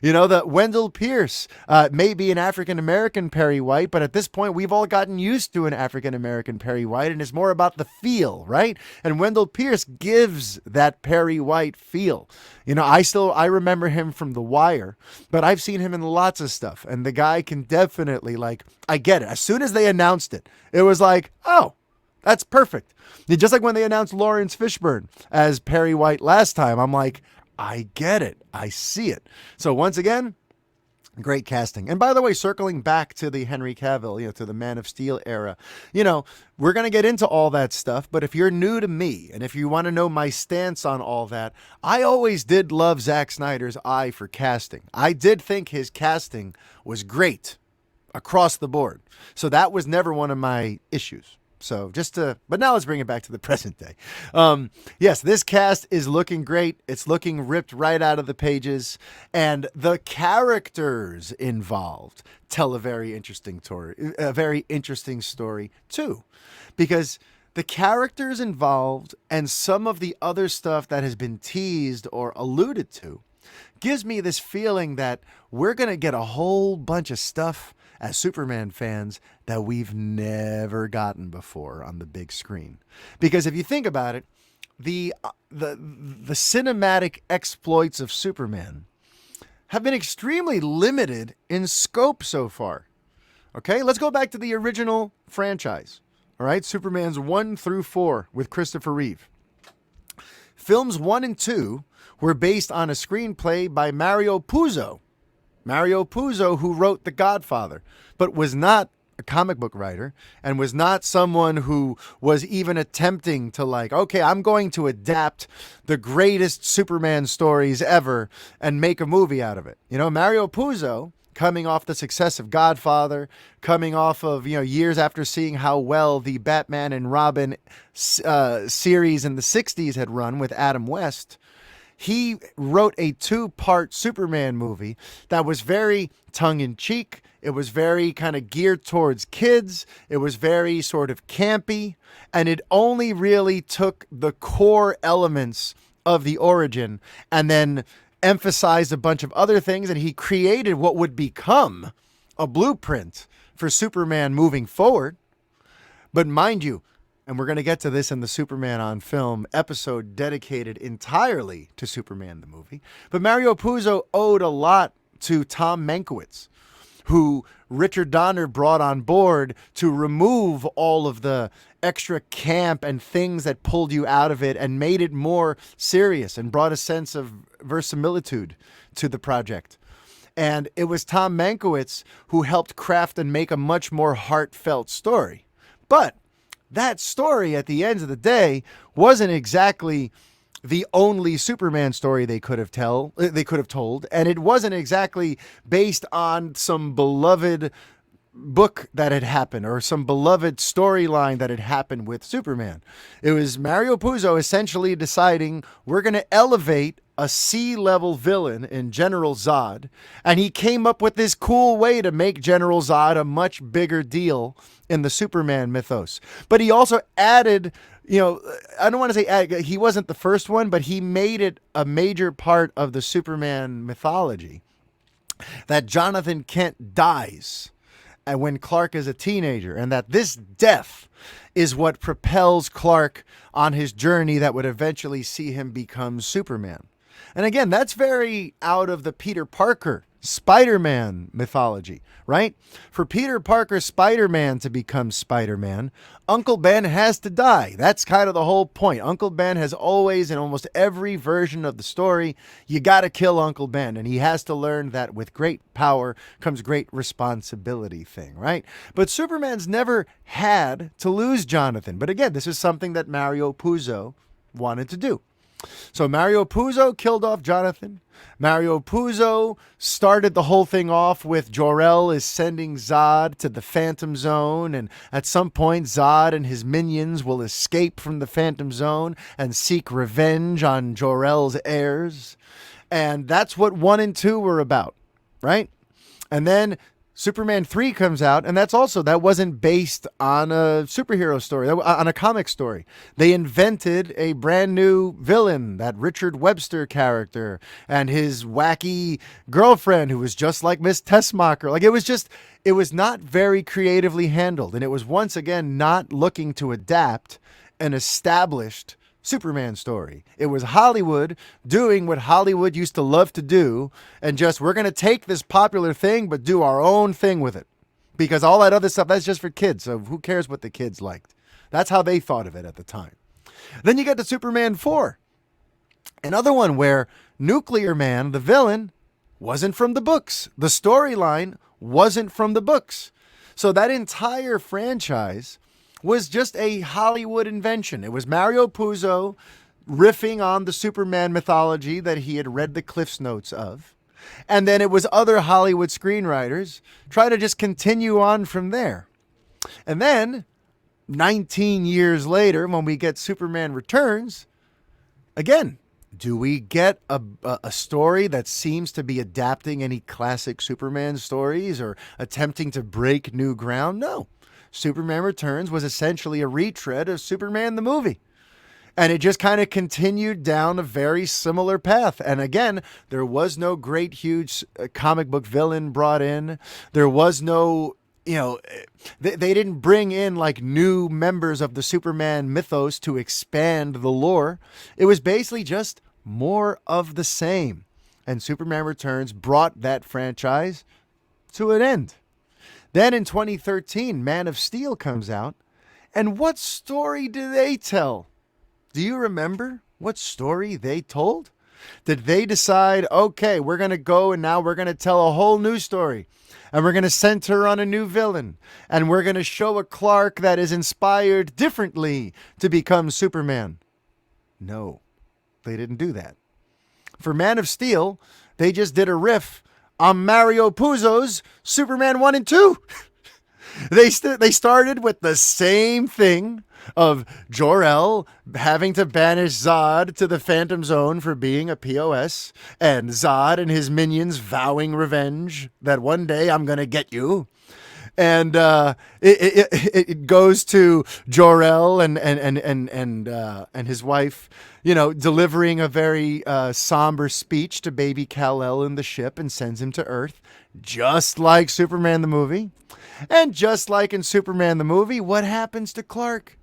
[SPEAKER 1] The Wendell Pierce may be an African-American Perry White, but at this point we've all gotten used to an African-American Perry White, and it's more about the feel, right? And Wendell Pierce gives that Perry White feel. I remember him from The Wire, but I've seen him in lots of stuff, and the guy can definitely, I get it. As soon as they announced it, it was like, oh, that's perfect. Just like when they announced Lawrence Fishburne as Perry White last time, I'm like, I get it. I see it. So once again, Great casting. And by the way, circling back to the Henry Cavill, to the Man of Steel era, we're going to get into all that stuff. But if you're new to me and if you want to know my stance on all that, I always did love Zack Snyder's eye for casting. I did think his casting was great across the board. So that was never one of my issues. So but now let's bring it back to the present day. Yes, this cast is looking great. It's looking ripped right out of the pages. And the characters involved tell a very interesting story too. Because the characters involved and some of the other stuff that has been teased or alluded to gives me this feeling that we're going to get a whole bunch of stuff as Superman fans that we've never gotten before on the big screen. Because if you think about it, the cinematic exploits of Superman have been extremely limited in scope so far. Okay, let's go back to the original franchise. All right, Superman's 1 through 4 with Christopher Reeve. Films 1 and 2 were based on a screenplay by Mario Puzo. Mario Puzo, who wrote The Godfather, but was not a comic book writer and was not someone who was even attempting to okay, I'm going to adapt the greatest Superman stories ever and make a movie out of it. Mario Puzo, coming off the success of Godfather, coming off of, years after seeing how well the Batman and Robin series in the 60s had run with Adam West, he wrote a 2-part Superman movie that was very tongue-in-cheek. It was very kind of geared towards kids. It was very sort of campy. And it only really took the core elements of the origin and then emphasized a bunch of other things. And he created what would become a blueprint for Superman moving forward. But mind you, and we're going to get to this in the Superman on Film episode dedicated entirely to Superman the movie. But Mario Puzo owed a lot to Tom Mankiewicz, who Richard Donner brought on board to remove all of the extra camp and things that pulled you out of it and made it more serious and brought a sense of verisimilitude to the project. And it was Tom Mankiewicz who helped craft and make a much more heartfelt story. But that story, at the end of the day, wasn't exactly the only Superman story they could have told, and it wasn't exactly based on some beloved book that had happened or some beloved storyline that had happened with Superman. It was Mario Puzo essentially deciding we're going to elevate a C-level villain in General Zod, and he came up with this cool way to make General Zod a much bigger deal in the Superman mythos. But he also added, I don't want to say he wasn't the first one, but he made it a major part of the Superman mythology that Jonathan Kent dies and when Clark is a teenager, and that this death is what propels Clark on his journey that would eventually see him become Superman. And again, that's very out of the Peter Parker Spider-Man mythology, right? For Peter Parker Spider-Man to become Spider-Man, Uncle Ben has to die. That's kind of the whole point. Uncle Ben has always, in almost every version of the story, you got to kill Uncle Ben. And he has to learn that with great power comes great responsibility thing, right? But Superman's never had to lose Jonathan. But again, this is something that Mario Puzo wanted to do. So Mario Puzo killed off Jonathan. Mario Puzo started the whole thing off with Jor-El is sending Zod to the Phantom Zone, and at some point Zod and his minions will escape from the Phantom Zone and seek revenge on Jor-El's heirs. And that's what 1 and 2 were about, right? And then Superman 3 comes out, and that wasn't based on a superhero story, on a comic story. They invented a brand new villain, that Richard Webster character, and his wacky girlfriend who was just like Miss Tessmacher. It was not very creatively handled, and it was once again not looking to adapt an established Superman story. It was Hollywood doing what Hollywood used to love to do, and we're going to take this popular thing but do our own thing with it, because all that other stuff, that's just for kids, so who cares what the kids liked. That's how they thought of it at the time. Then you get to Superman 4, another one where Nuclear Man, the villain, wasn't from the books. The storyline wasn't from the books. So that entire franchise was just a Hollywood invention. It was Mario Puzo riffing on the Superman mythology that he had read the Cliff's Notes of. And then it was other Hollywood screenwriters try to just continue on from there. And then 19 years later, when we get Superman Returns, again, do we get a story that seems to be adapting any classic Superman stories or attempting to break new ground? No. Superman Returns was essentially a retread of Superman the movie. And it just kind of continued down a very similar path. And again, there was no great, huge comic book villain brought in. There was no, they didn't bring in like new members of the Superman mythos to expand the lore. It was basically just more of the same. And Superman Returns brought that franchise to an end. Then in 2013, Man of Steel comes out. And what story do they tell? Do you remember what story they told? Did they decide, okay, we're going to go and now we're going to tell a whole new story and we're going to center on a new villain and we're going to show a Clark that is inspired differently to become Superman? No, they didn't do that. For Man of Steel, they just did a riff on Mario Puzo's Superman 1 and 2. They started with the same thing of Jor-El having to banish Zod to the Phantom Zone for being a POS, and Zod and his minions vowing revenge that one day I'm going to get you. And it goes to Jor-El and his wife, delivering a very somber speech to baby Kal-El in the ship and sends him to Earth, just like Superman the movie. And just like in Superman the movie, what happens to Clark?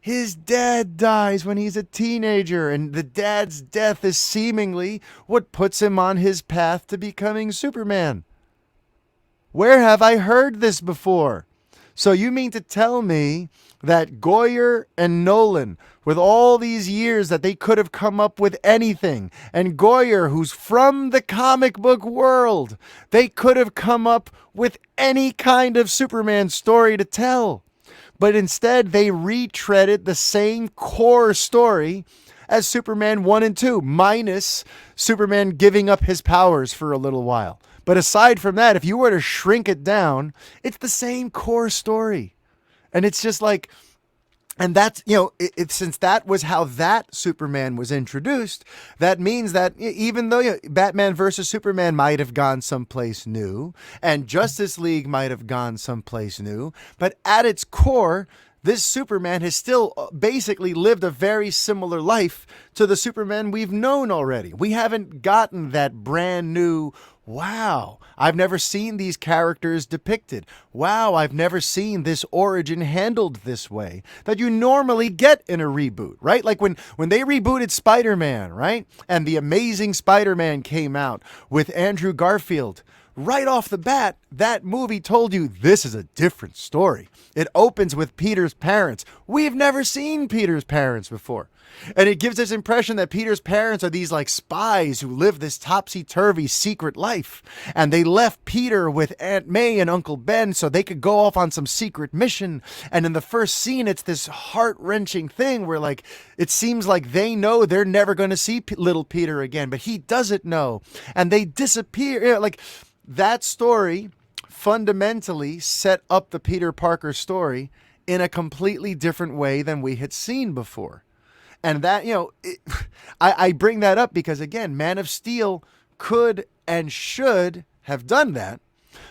[SPEAKER 1] His dad dies when he's a teenager, and the dad's death is seemingly what puts him on his path to becoming Superman. Where have I heard this before? So you mean to tell me that Goyer and Nolan, with all these years that they could have come up with anything, and Goyer, who's from the comic book world, they could have come up with any kind of Superman story to tell. But instead, they retreaded the same core story as Superman 1 and 2, minus Superman giving up his powers for a little while. But aside from that, if you were to shrink it down, it's the same core story. And it's just like, and that's, since that was how that Superman was introduced, that means that even though Batman versus Superman might have gone someplace new, and Justice League might have gone someplace new, but at its core, this Superman has still basically lived a very similar life to the Superman we've known already. We haven't gotten that brand new, wow, I've never seen these characters depicted. Wow, I've never seen this origin handled this way that you normally get in a reboot, right? Like when they rebooted Spider-Man, right? And the Amazing Spider-Man came out with Andrew Garfield. Right off the bat, that movie told you this is a different story. It opens with Peter's parents. We've never seen Peter's parents before. And it gives this impression that Peter's parents are these like spies who live this topsy-turvy secret life. And they left Peter with Aunt May and Uncle Ben so they could go off on some secret mission. And in the first scene, it's this heart-wrenching thing where like it seems like they know they're never going to see little Peter again, but he doesn't know. And they disappear. That story fundamentally set up the Peter Parker story in a completely different way than we had seen before. And that, I bring that up because, again, Man of Steel could and should have done that.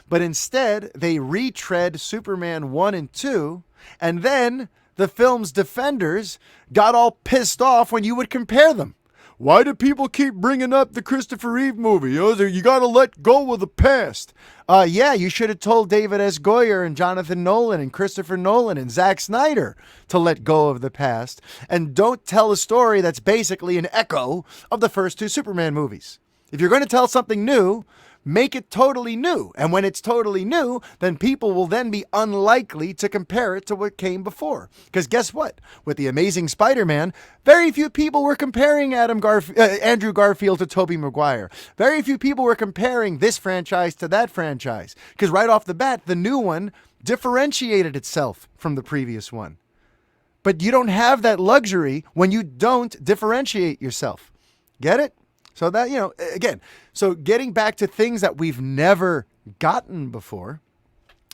[SPEAKER 1] But instead, they retread Superman 1 and 2. And then the film's defenders got all pissed off when you would compare them. Why do people keep bringing up the Christopher Reeve movie? You got to let go of the past. Yeah, you should have told David S. Goyer and Jonathan Nolan and Christopher Nolan and Zack Snyder to let go of the past. And don't tell a story that's basically an echo of the first two Superman movies. If you're going to tell something new, make it totally new. And when it's totally new, then people will then be unlikely to compare it to what came before. Because guess what? With The Amazing Spider-Man, very few people were comparing Andrew Garfield to Tobey Maguire. Very few people were comparing this franchise to that franchise. Because right off the bat, the new one differentiated itself from the previous one. But you don't have that luxury when you don't differentiate yourself. Get it? So that, again, so getting back to things that we've never gotten before,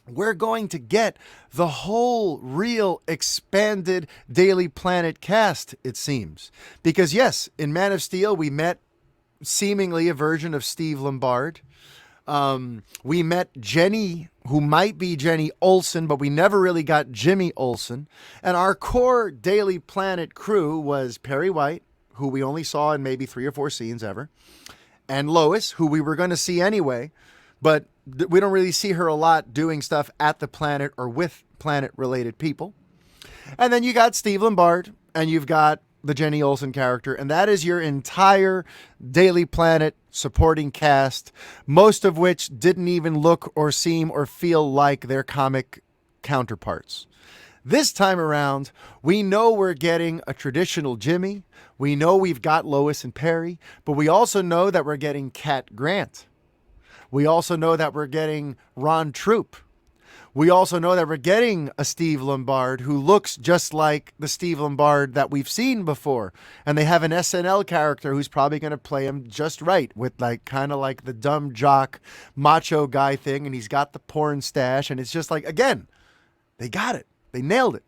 [SPEAKER 1] we're going to get the whole real expanded Daily Planet cast, it seems. Because yes, in Man of Steel, we met seemingly a version of Steve Lombard. We met Jenny, who might be Jenny Olsen, but we never really got Jimmy Olsen. And our core Daily Planet crew was Perry White, who we only saw in maybe 3 or 4 scenes ever, and Lois, who we were going to see anyway, but we don't really see her a lot doing stuff at the planet or with planet-related people. And then you got Steve Lombard, and you've got the Jenny Olsen character, and that is your entire Daily Planet supporting cast, most of which didn't even look or seem or feel like their comic counterparts. This time around, we know we're getting a traditional Jimmy. We know we've got Lois and Perry, but we also know that we're getting Cat Grant. We also know that we're getting Ron Troop. We also know that we're getting a Steve Lombard who looks just like the Steve Lombard that we've seen before. And they have an SNL character who's probably going to play him just right with kind of like the dumb jock macho guy thing. And he's got the porn stash. And it's just like, again, they got it. They nailed it.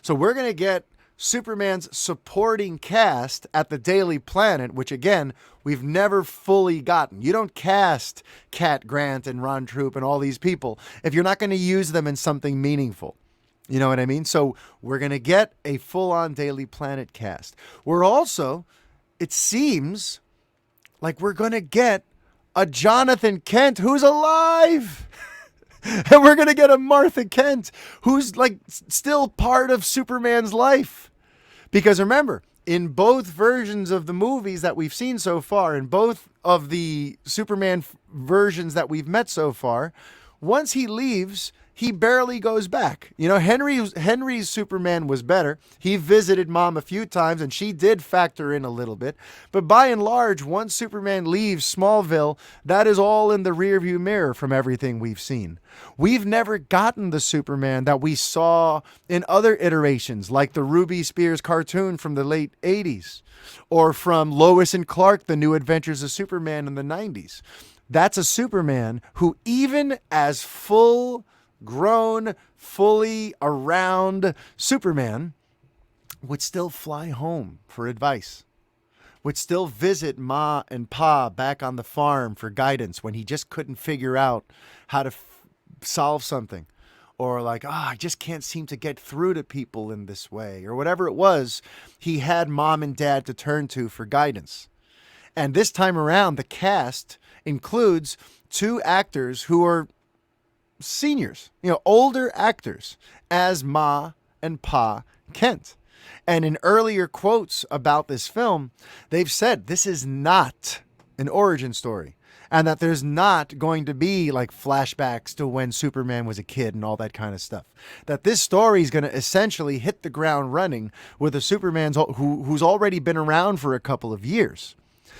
[SPEAKER 1] So we're going to get Superman's supporting cast at the Daily Planet, which again, we've never fully gotten. You don't cast Cat Grant and Ron Troop and all these people if you're not going to use them in something meaningful. You know what I mean? So we're going to get a full-on Daily Planet cast. We're also, it seems like we're going to get a Jonathan Kent who's alive. And we're going to get a Martha Kent who's like still part of Superman's life. Because remember, in both versions of the movies that we've seen so far, in both of the Superman versions that we've met so far, once he leaves, he barely goes back. You know, Henry's Superman was better. He visited Mom a few times, and she did factor in a little bit. But by and large, once Superman leaves Smallville, that is all in the rearview mirror from everything we've seen. We've never gotten the Superman that we saw in other iterations, like the Ruby Spears cartoon from the late 80s, or from Lois and Clark, The New Adventures of Superman in the 90s. That's a Superman who, even as full-grown, fully around Superman, would still fly home for advice, would still visit Ma and Pa back on the farm for guidance when he just couldn't figure out how to solve something, or like, I just can't seem to get through to people in this way, or whatever it was. He had Mom and Dad to turn to for guidance. And this time around, the cast includes 2 actors who are seniors, older actors, as Ma and Pa Kent. And in earlier quotes about this film, they've said this is not an origin story, and that there's not going to be like flashbacks to when Superman was a kid and all that kind of stuff. That this story is going to essentially hit the ground running with a Superman who's already been around for a couple of years.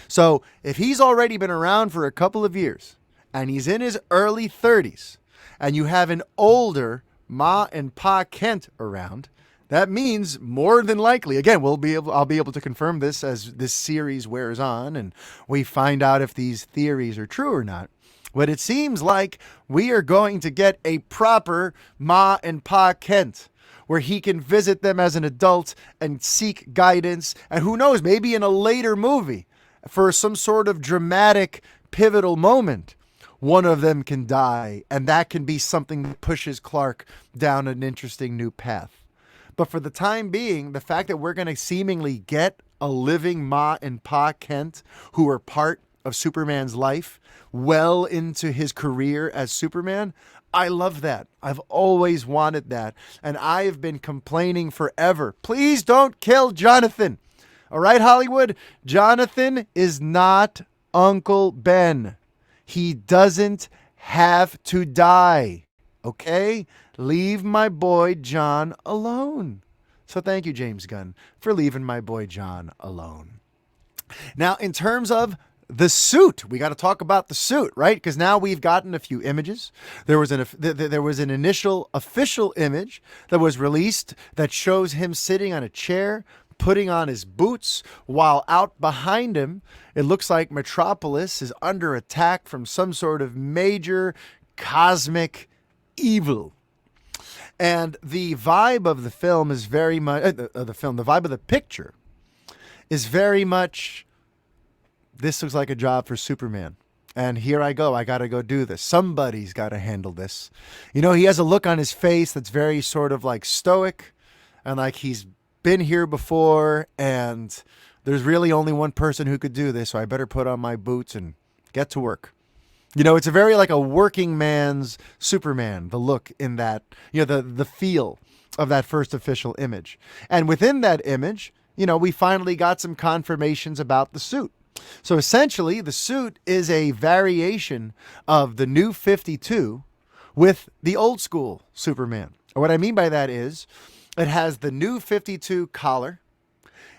[SPEAKER 1] So if he's already been around for a couple of years and he's in his early 30s and you have an older Ma and Pa Kent around, that means more than likely, again, I'll be able to confirm this as this series wears on and we find out if these theories are true or not. But it seems like we are going to get a proper Ma and Pa Kent, where he can visit them as an adult and seek guidance. And who knows, maybe in a later movie, for some sort of dramatic, pivotal moment, one of them can die, and that can be something that pushes Clark down an interesting new path. But for the time being, the fact that we're going to seemingly get a living Ma and Pa Kent who are part of Superman's life well into his career as Superman, I love that. I've always wanted that. And I have been complaining forever. Please don't kill Jonathan. All right, Hollywood? Jonathan is not Uncle Ben. He doesn't have to die. Okay? Leave my boy John alone. So thank you, James Gunn, for leaving my boy John alone. Now, in terms of the suit, we got to talk about the suit, right? Because now we've gotten a few images. There was an initial official image that was released that shows him sitting on a chair, putting on his boots, while out behind him, it looks like Metropolis is under attack from some sort of major cosmic evil. And the vibe of the film is very much the vibe of the picture is very much, this looks like a job for Superman. And here I go. I got to go do this. Somebody's got to handle this. You know, he has a look on his face that's very sort of like stoic and like he's been here before and there's really only one person who could do this. So I better put on my boots and get to work. You know, it's a very like a working man's Superman, the look in that, you know, the feel of that first official image. And within that image, you know, we finally got some confirmations about the suit. So essentially, the suit is a variation of the New 52 with the old school Superman. And what I mean by that is it has the New 52 collar.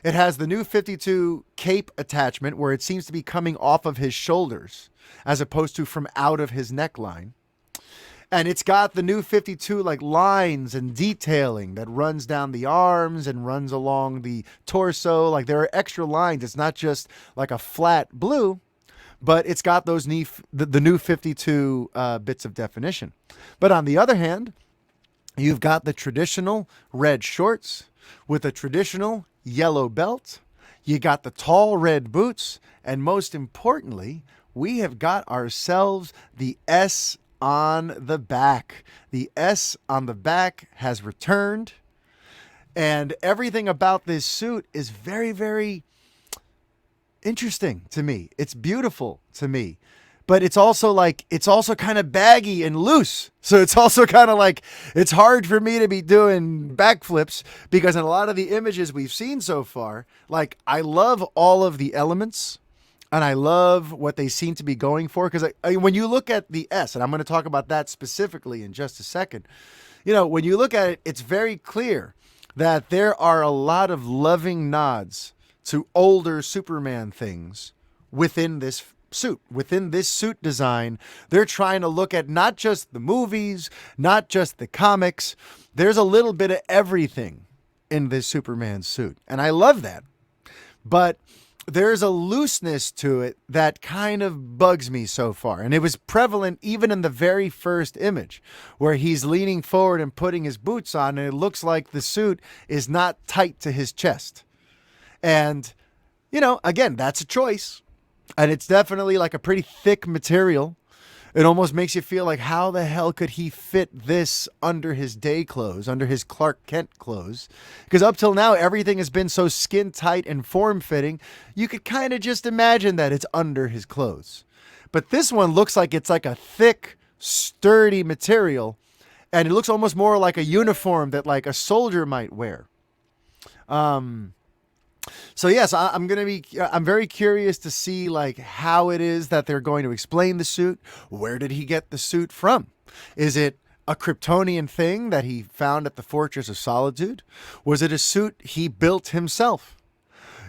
[SPEAKER 1] It has the New 52 cape attachment where it seems to be coming off of his shoulders as opposed to from out of his neckline. And it's got the New 52 like lines and detailing that runs down the arms and runs along the torso. Like there are extra lines. It's not just like a flat blue, but it's got those the New 52 bits of definition. But on the other hand, you've got the traditional red shorts with a traditional yellow belt. You got the tall red boots. And most importantly, we have got ourselves the S on the back. The S on the back has returned. And everything about this suit is very, very interesting to me. It's beautiful to me. But it's also kind of baggy and loose. So it's also kind of like, it's hard for me to be doing backflips because in a lot of the images we've seen so far, like I love all of the elements and I love what they seem to be going for. Because when you look at the S, and I'm going to talk about that specifically in just a second, you know, when you look at it, it's very clear that there are a lot of loving nods to older Superman things within this suit. Within this suit design, they're trying to look at not just the movies, not just the comics. There's a little bit of everything in this Superman suit. And I love that. But there's a looseness to it that kind of bugs me so far. And it was prevalent even in the very first image where he's leaning forward and putting his boots on and it looks like the suit is not tight to his chest. And, you know, again, that's a choice. And it's definitely like a pretty thick material. It almost makes you feel like, how the hell could he fit this under his day clothes, under his Clark Kent clothes? Because up till now, everything has been so skin tight and form fitting. You could kind of just imagine that it's under his clothes. But this one looks like it's like a thick, sturdy material. And it looks almost more like a uniform that like a soldier might wear. So yes, I'm very curious to see like how it is that they're going to explain the suit. Where did he get the suit from? Is it a Kryptonian thing that he found at the Fortress of Solitude? Was it a suit he built himself?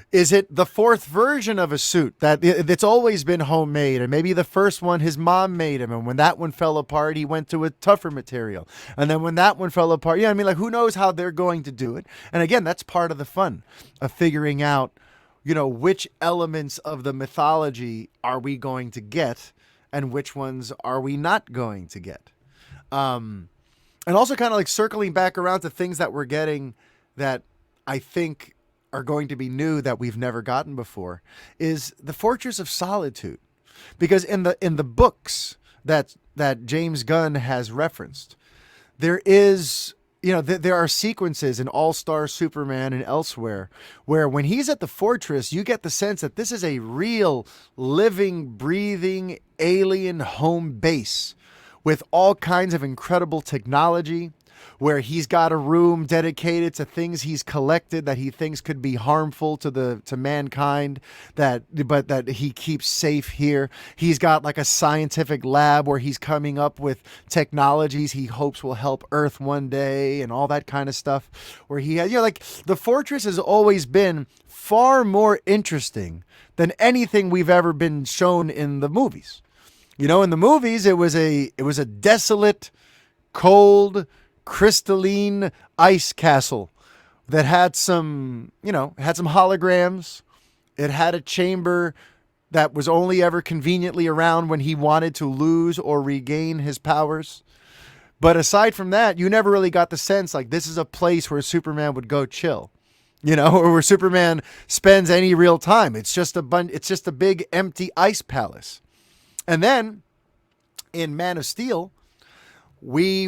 [SPEAKER 1] Is it the fourth version of a suit that's always been homemade? And maybe the first one his mom made him. And when that one fell apart, he went to a tougher material. And then when that one fell apart, I mean, like, who knows how they're going to do it? And again, that's part of the fun of figuring out, you know, which elements of the mythology are we going to get and which ones are we not going to get? And also kind of like circling back around to things that we're getting that I think are going to be new that we've never gotten before is the Fortress of Solitude. Because in the books that James Gunn has referenced, there is, you know, there are sequences in All-Star Superman and elsewhere where when he's at the fortress, you get the sense that this is a real living, breathing alien home base with all kinds of incredible technology, where he's got a room dedicated to things he's collected that he thinks could be harmful to mankind, but that he keeps safe here. He's got like a scientific lab where he's coming up with technologies he hopes will help Earth one day and all that kind of stuff. Where he has, like the fortress has always been far more interesting than anything we've ever been shown in the movies. In the movies, it was a desolate, cold, crystalline ice castle that had some holograms. It had a chamber that was only ever conveniently around when he wanted to lose or regain his powers. But aside from that, you never really got the sense like this is a place where Superman would go chill, or where Superman spends any real time. It's just a big empty ice palace. And then in Man of Steel, we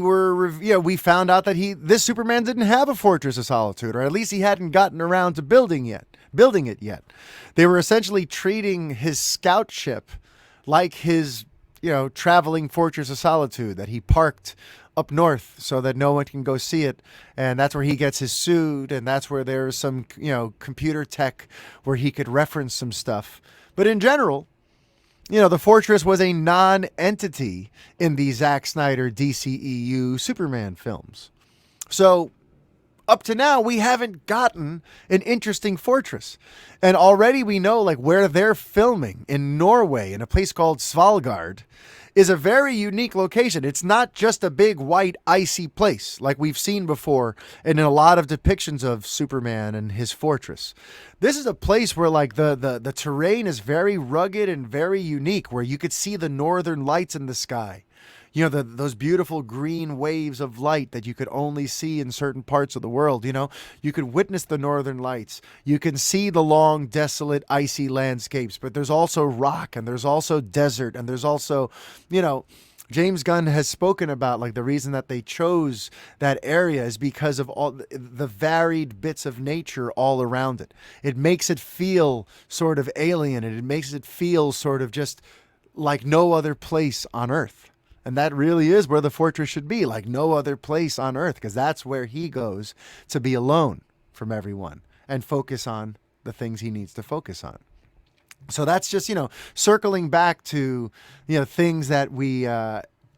[SPEAKER 1] found out that this Superman didn't have a Fortress of Solitude, or at least he hadn't gotten around to building it yet. They were essentially treating his scout ship like his, traveling Fortress of Solitude that he parked up north so that no one can go see it. And that's where he gets his suit. And that's where there's some, computer tech where he could reference some stuff. But in general, the Fortress was a non-entity in the Zack Snyder DCEU Superman films. So up to now, we haven't gotten an interesting fortress. And already we know like where they're filming in Norway in a place called Svalbard is a very unique location. It's not just a big white icy place like we've seen before in a lot of depictions of Superman and his fortress. This is a place where like the terrain is very rugged and very unique, where you could see the northern lights in the sky. Those beautiful green waves of light that you could only see in certain parts of the world. You could witness the northern lights. You can see the long, desolate, icy landscapes, but there's also rock and there's also desert and there's also, James Gunn has spoken about like the reason that they chose that area is because of all the varied bits of nature all around it. It makes it feel sort of alien, and it makes it feel sort of just like no other place on Earth. And that really is where the fortress should be, like no other place on Earth, because that's where he goes to be alone from everyone and focus on the things he needs to focus on. So that's just, circling back to, things that we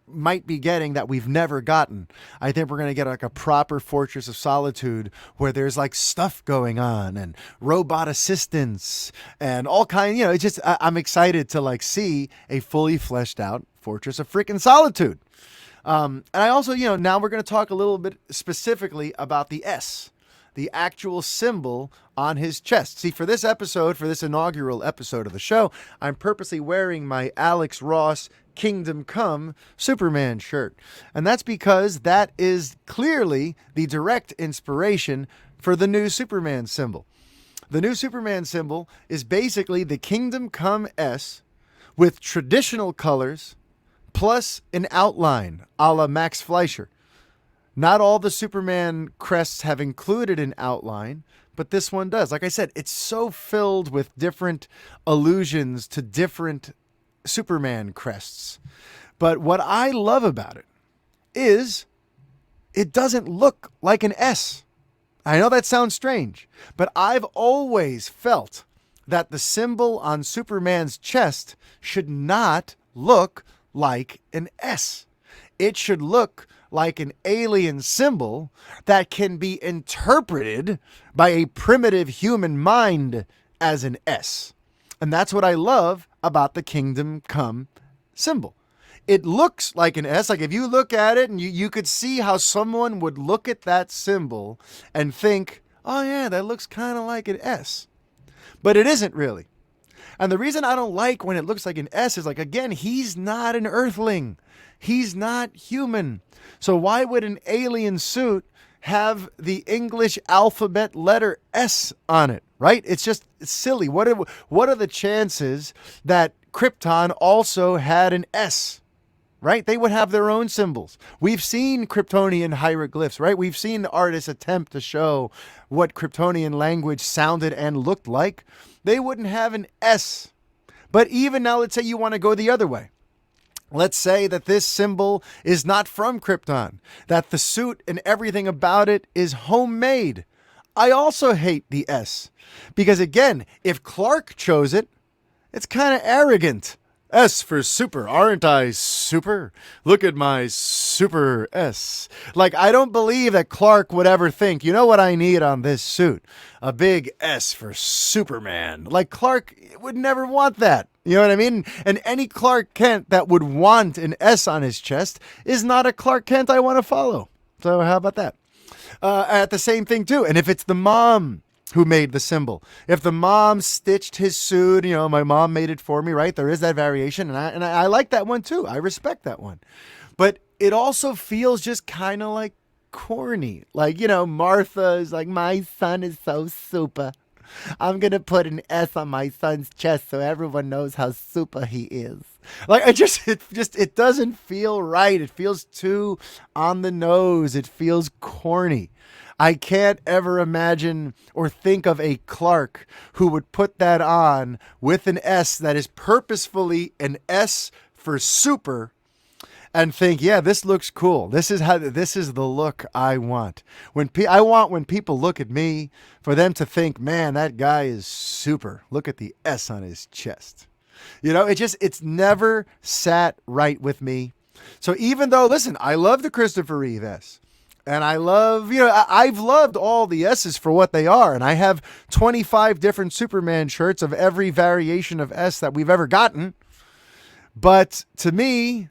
[SPEAKER 1] might be getting that we've never gotten. I think we're going to get like a proper Fortress of Solitude where there's like stuff going on and robot assistants and all kind, it's just, I'm excited to like see a fully fleshed out Fortress of freaking Solitude. And I also, now we're going to talk a little bit specifically about the S, the actual symbol on his chest. See, for this inaugural episode of the show, I'm purposely wearing my Alex Ross Kingdom Come Superman shirt. And that's because that is clearly the direct inspiration for the new Superman symbol. The new Superman symbol is basically the Kingdom Come S with traditional colors plus an outline a la Max Fleischer. Not all the Superman crests have included an outline, but this one does. Like I said, it's so filled with different allusions to different Superman crests. But what I love about it is it doesn't look like an S. I know that sounds strange, but I've always felt that the symbol on Superman's chest should not look like an S. It should look like an alien symbol that can be interpreted by a primitive human mind as an S. And that's what I love about the Kingdom Come symbol. It looks like an S. Like if you look at it and you could see how someone would look at that symbol and think, oh yeah, that looks kind of like an S. But it isn't really. And the reason I don't like when it looks like an S is like, again, he's not an Earthling. He's not human. So why would an alien suit have the English alphabet letter S on it, right? It's silly. What are the chances that Krypton also had an S, right? They would have their own symbols. We've seen Kryptonian hieroglyphs, right? We've seen artists attempt to show what Kryptonian language sounded and looked like. They wouldn't have an S. But even now, let's say you want to go the other way. Let's say that this symbol is not from Krypton, that the suit and everything about it is homemade. I also hate the S because, again, if Clark chose it, it's kind of arrogant. S for super. Aren't I super? Look at my super S. Like, I don't believe that Clark would ever think, you know what I need on this suit? A big S for Superman. Like, Clark would never want that. You know what I mean? And any Clark Kent that would want an S on his chest is not a Clark Kent I want to follow. So how about that? At the same thing, too. And if it's the mom who made the symbol. If the mom stitched his suit, you know, my mom made it for me, right? There is that variation, and I like that one too. I respect that one. But it also feels just kind of like corny. Like, you know, Martha is like, my son is so super. I'm going to put an S on my son's chest so everyone knows how super he is. Like, it doesn't feel right. It feels too on the nose. It feels corny. I can't ever imagine or think of a Clark who would put that on with an S that is purposefully an S for super and think, yeah, this looks cool. This is the look I want. When people look at me, for them to think, man, that guy is super. Look at the S on his chest. You know, it's never sat right with me. So even though, listen, I love the Christopher Reeve S. And I love, I've loved all the S's for what they are. And I have 25 different Superman shirts of every variation of S that we've ever gotten. But to me,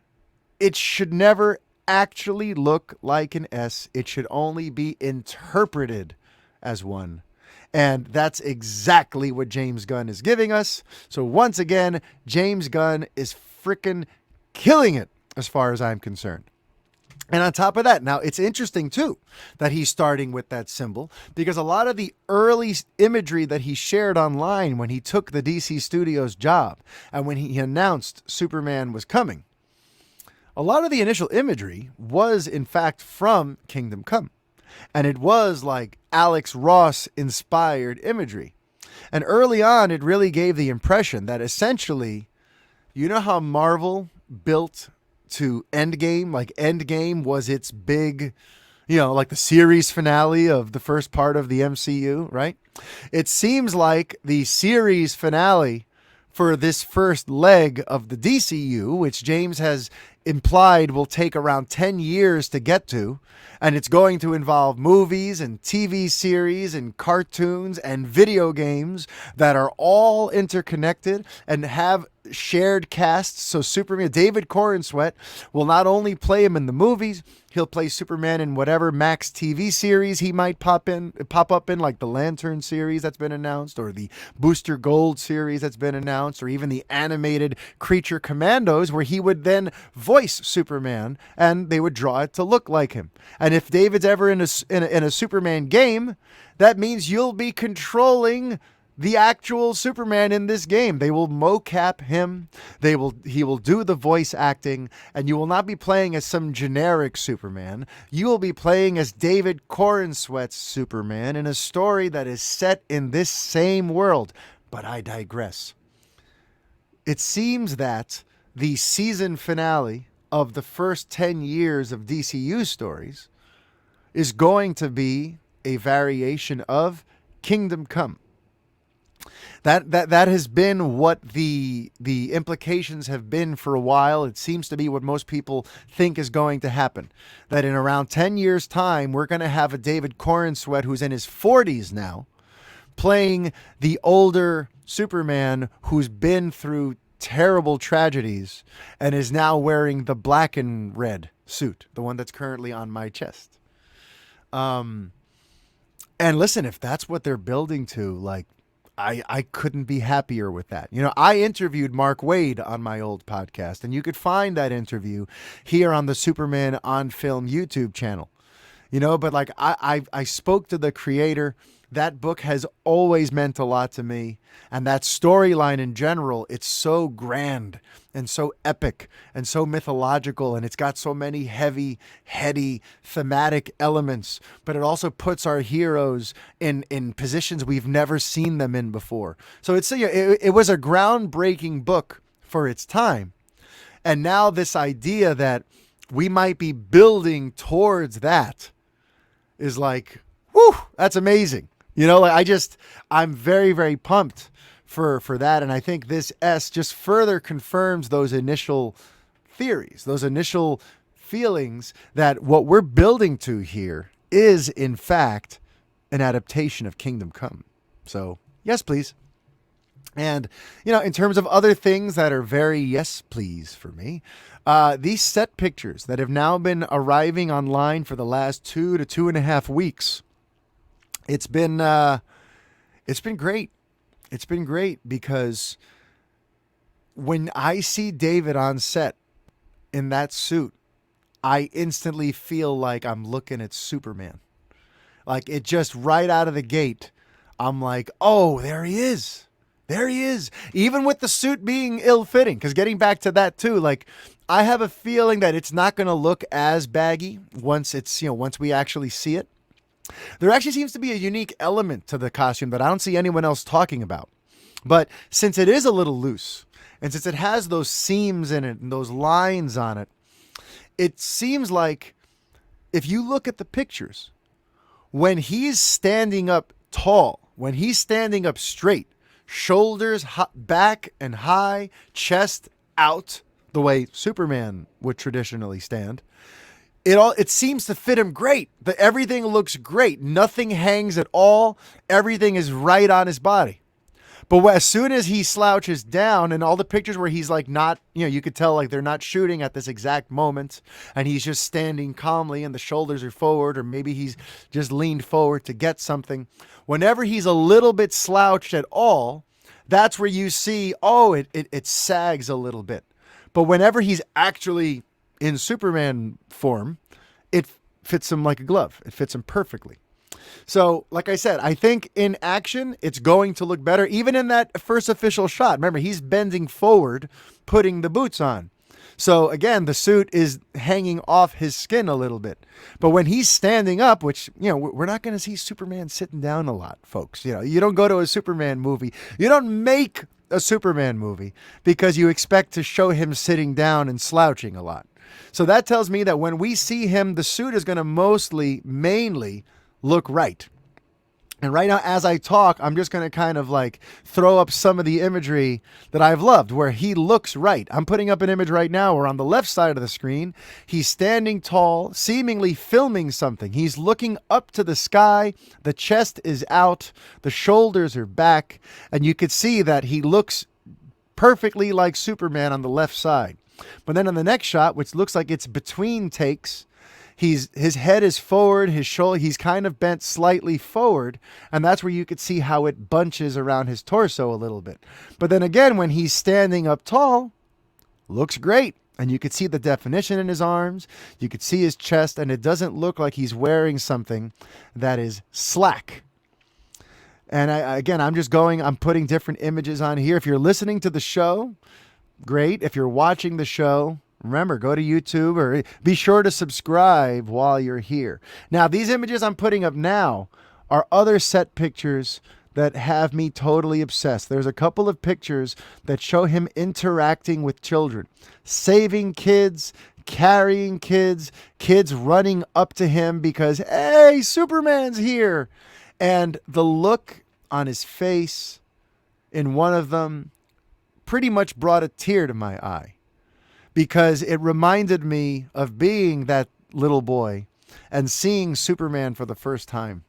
[SPEAKER 1] it should never actually look like an S. It should only be interpreted as one. And that's exactly what James Gunn is giving us. So once again, James Gunn is freaking killing it as far as I'm concerned. And on top of that, now it's interesting too that he's starting with that symbol because a lot of the early imagery that he shared online when he took the DC Studios job and when he announced Superman was coming, a lot of the initial imagery was in fact from Kingdom Come. And it was like Alex Ross inspired imagery. And early on, it really gave the impression that essentially, you know how Marvel built to Endgame? Like Endgame was its big, like the series finale of the first part of the MCU, right? It seems like the series finale for this first leg of the DCU, which James has implied will take around 10 years to get to, and it's going to involve movies and TV series and cartoons and video games that are all interconnected and have shared casts. So Superman, David Corenswet, will not only play him in the movies, he'll play Superman in whatever Max TV series he might pop up in, like the Lantern series that's been announced, or the Booster Gold series that's been announced, or even the animated Creature Commandos, where he would then voice Superman and they would draw it to look like him. And if David's ever in a Superman game, that means you'll be controlling the actual Superman in this game. They will mocap him. He will do the voice acting, and you will not be playing as some generic Superman. You will be playing as David Corenswet's Superman in a story that is set in this same world. But I digress. It seems that the season finale of the first 10 years of DCU stories is going to be a variation of Kingdom Come. That has been what the implications have been for a while. It seems to be what most people think is going to happen. That in around 10 years' time, we're going to have a David Corenswet who's in his 40s now, playing the older Superman who's been through terrible tragedies and is now wearing the black and red suit, the one that's currently on my chest. And listen, if that's what they're building to, like, I couldn't be happier with that. I interviewed Mark Waid on my old podcast, and you could find that interview here on the Superman on Film YouTube channel. But like I spoke to the creator. That book has always meant a lot to me. And that storyline in general, it's so grand and so epic and so mythological. And it's got so many heavy, heady, thematic elements. But it also puts our heroes in positions we've never seen them in before. So it was a groundbreaking book for its time. And now this idea that we might be building towards that is like, whew, that's amazing. I'm very, very pumped for that. And I think this S just further confirms those initial theories, those initial feelings that what we're building to here is, in fact, an adaptation of Kingdom Come. So, yes, please. And, in terms of other things that are very yes, please for me, these set pictures that have now been arriving online for the last 2 to 2.5 weeks, it's been great. It's been great because when I see David on set in that suit, I instantly feel like I'm looking at Superman. Like, it just right out of the gate, I'm like, oh, there he is. There he is. Even with the suit being ill-fitting, because getting back to that too, like, I have a feeling that it's not going to look as baggy once we actually see it. There actually seems to be a unique element to the costume that I don't see anyone else talking about. But since it is a little loose, and since it has those seams in it and those lines on it, it seems like if you look at the pictures, when he's standing up tall, when he's standing up straight, shoulders back and high, chest out, the way Superman would traditionally stand, it seems to fit him great. Everything looks great. Nothing hangs at all. Everything is right on his body. But as soon as he slouches down, and all the pictures where he's like not, you could tell like they're not shooting at this exact moment, and he's just standing calmly and the shoulders are forward, or maybe he's just leaned forward to get something. Whenever he's a little bit slouched at all, that's where you see, it sags a little bit. But whenever he's actually in Superman form, it fits him like a glove. It fits him perfectly. So, like I said, I think in action, it's going to look better. Even in that first official shot, remember, he's bending forward, putting the boots on. So, again, the suit is hanging off his skin a little bit. But when he's standing up, which, we're not going to see Superman sitting down a lot, folks. You don't go to a Superman movie. You don't make a Superman movie because you expect to show him sitting down and slouching a lot. So that tells me that when we see him, the suit is going to mainly look right. And right now, as I talk, I'm just going to kind of like throw up some of the imagery that I've loved where he looks right. I'm putting up an image right now where on the left side of the screen, he's standing tall, seemingly filming something. He's looking up to the sky. The chest is out. The shoulders are back. And you could see that he looks perfectly like Superman on the left side. But then on the next shot, which looks like it's between takes, his head is forward, his shoulder, he's kind of bent slightly forward, and that's where you could see how it bunches around his torso a little bit. But then again, when he's standing up tall, looks great. And you could see the definition in his arms, you could see his chest, and it doesn't look like he's wearing something that is slack. And I'm putting different images on here. If you're listening to the show, great. If you're watching the show, remember, go to YouTube or be sure to subscribe while you're here. Now, these images I'm putting up now are other set pictures that have me totally obsessed. There's a couple of pictures that show him interacting with children, saving kids, carrying kids, kids running up to him because, hey, Superman's here. And the look on his face in one of them pretty much brought a tear to my eye because it reminded me of being that little boy and seeing Superman for the first time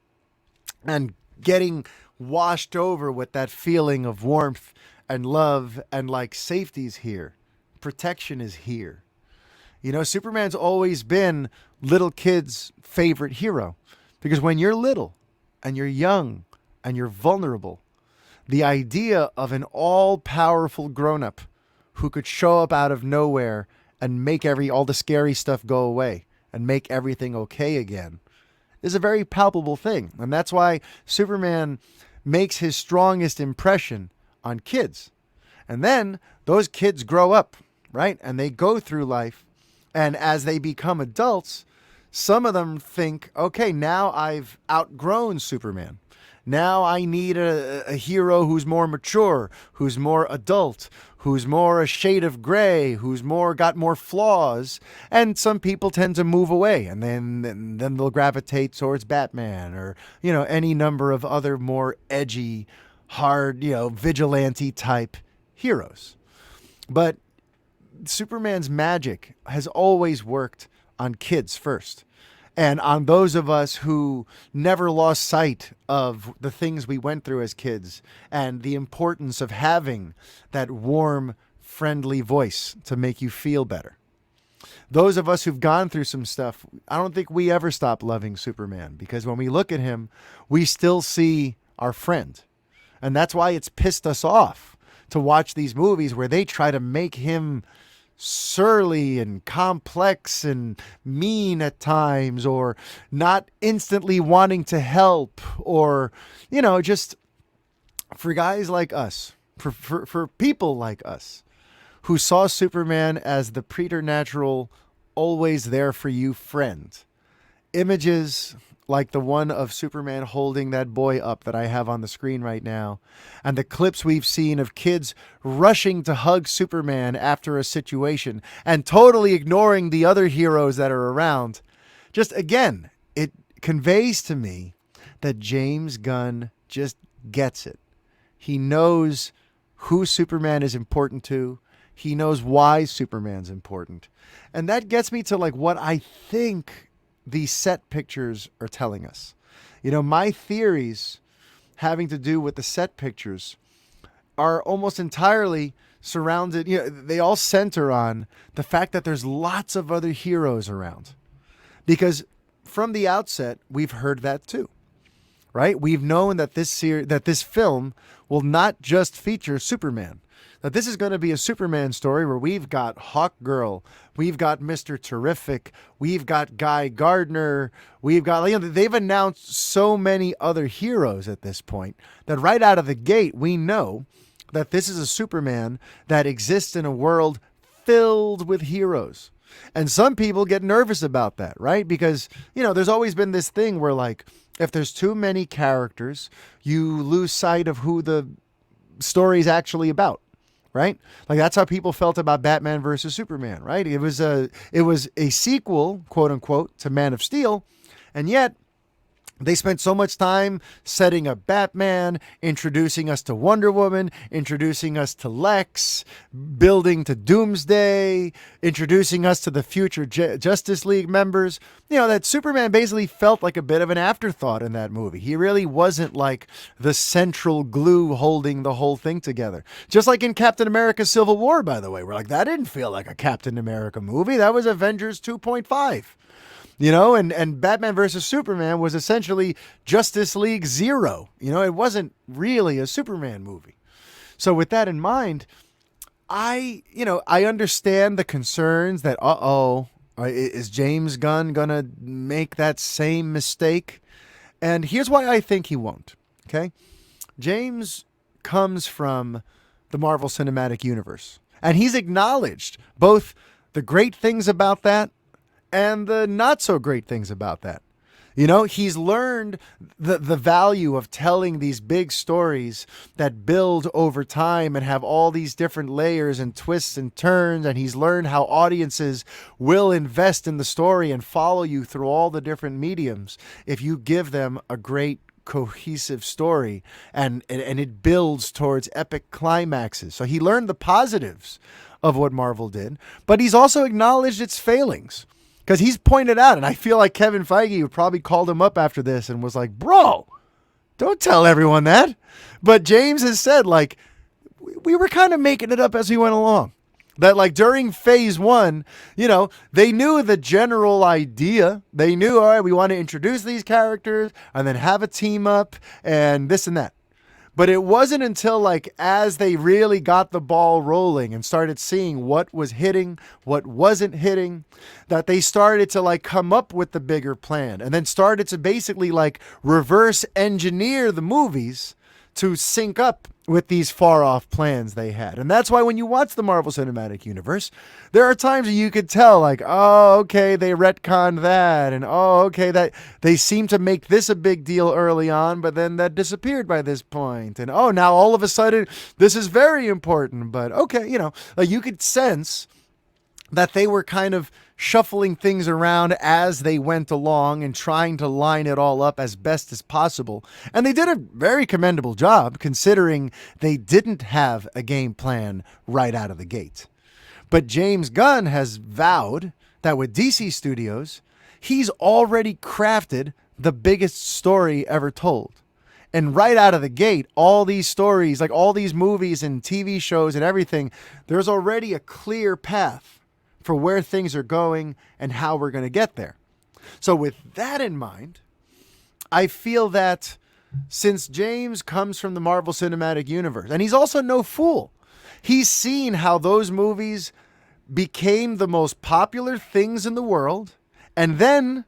[SPEAKER 1] and getting washed over with that feeling of warmth and love and like safety's here. Protection is here. Superman's always been little kids' favorite hero because when you're little and you're young and you're vulnerable, the idea of an all-powerful grown-up who could show up out of nowhere and make all the scary stuff go away and make everything okay again is a very palpable thing. And that's why Superman makes his strongest impression on kids. And then those kids grow up, right? And they go through life. And as they become adults, some of them think, okay, now I've outgrown Superman. Now I need a hero who's more mature, who's more adult, who's more a shade of gray, who's got more flaws. And some people tend to move away, and then they'll gravitate towards Batman or, any number of other more edgy, hard, vigilante type heroes. But Superman's magic has always worked on kids first, and on those of us who never lost sight of the things we went through as kids and the importance of having that warm, friendly voice to make you feel better. Those of us who've gone through some stuff, I don't think we ever stop loving Superman, because when we look at him, we still see our friend. And that's why it's pissed us off to watch these movies where they try to make him surly and complex and mean at times, or not instantly wanting to help, or, just for guys like us, for people like us who saw Superman as the preternatural, always there for you friend. Images like the one of Superman holding that boy up that I have on the screen right now, and the clips we've seen of kids rushing to hug Superman after a situation and totally ignoring the other heroes that are around. Just again, it conveys to me that James Gunn just gets it. He knows who Superman is important to. He knows why Superman's important. And that gets me to what I think these set pictures are telling us. My theories having to do with the set pictures are almost entirely surrounded, they all center on the fact that there's lots of other heroes around. Because from the outset, we've heard that too, right? We've known that this film will not just feature Superman. That this is going to be a Superman story where we've got Hawkgirl, we've got Mr. Terrific, we've got Guy Gardner, we've got, they've announced so many other heroes at this point that right out of the gate, we know that this is a Superman that exists in a world filled with heroes. And some people get nervous about that, right? Because, there's always been this thing where if there's too many characters, you lose sight of who the story's actually about. Right? That's how people felt about Batman versus Superman, right? It was a sequel, quote unquote, to Man of Steel. And yet they spent so much time setting up Batman, introducing us to Wonder Woman, introducing us to Lex, building to Doomsday, introducing us to the future Justice League members. That Superman basically felt like a bit of an afterthought in that movie. He really wasn't the central glue holding the whole thing together. Just like in Captain America Civil War, by the way. We're that didn't feel like a Captain America movie. That was Avengers 2.5. And Batman versus Superman was essentially Justice League Zero. It wasn't really a Superman movie. So with that in mind, I understand the concerns that, is James Gunn going to make that same mistake? And here's why I think he won't. Okay. James comes from the Marvel Cinematic Universe, and he's acknowledged both the great things about that and the not so great things about that. He's learned the value of telling these big stories that build over time and have all these different layers and twists and turns. And he's learned how audiences will invest in the story and follow you through all the different mediums if you give them a great cohesive story and it builds towards epic climaxes. So he learned the positives of what Marvel did, but he's also acknowledged its failings. Because he's pointed out, and I feel like Kevin Feige probably called him up after this and was like, bro, don't tell everyone that. But James has said, we were kind of making it up as we went along. That during phase one, they knew the general idea. They knew, all right, we want to introduce these characters and then have a team up and this and that. But it wasn't until as they really got the ball rolling and started seeing what was hitting, what wasn't hitting, that they started to come up with the bigger plan and then started to basically reverse engineer the movies to sync up with these far-off plans they had. And that's why when you watch the Marvel Cinematic Universe, there are times you could tell, like, oh, okay, they retconned that, and oh, okay, that they seem to make this a big deal early on, but then that disappeared by this point. And oh, now all of a sudden, this is very important, but okay, like you could sense that they were kind of shuffling things around as they went along and trying to line it all up as best as possible. And they did a very commendable job considering they didn't have a game plan right out of the gate. But James Gunn has vowed that with DC Studios, he's already crafted the biggest story ever told. And right out of the gate, all these stories, like all these movies and TV shows and everything, there's already a clear path for where things are going and how we're going to get there. So with that in mind, I feel that since James comes from the Marvel Cinematic Universe, and he's also no fool, he's seen how those movies became the most popular things in the world and then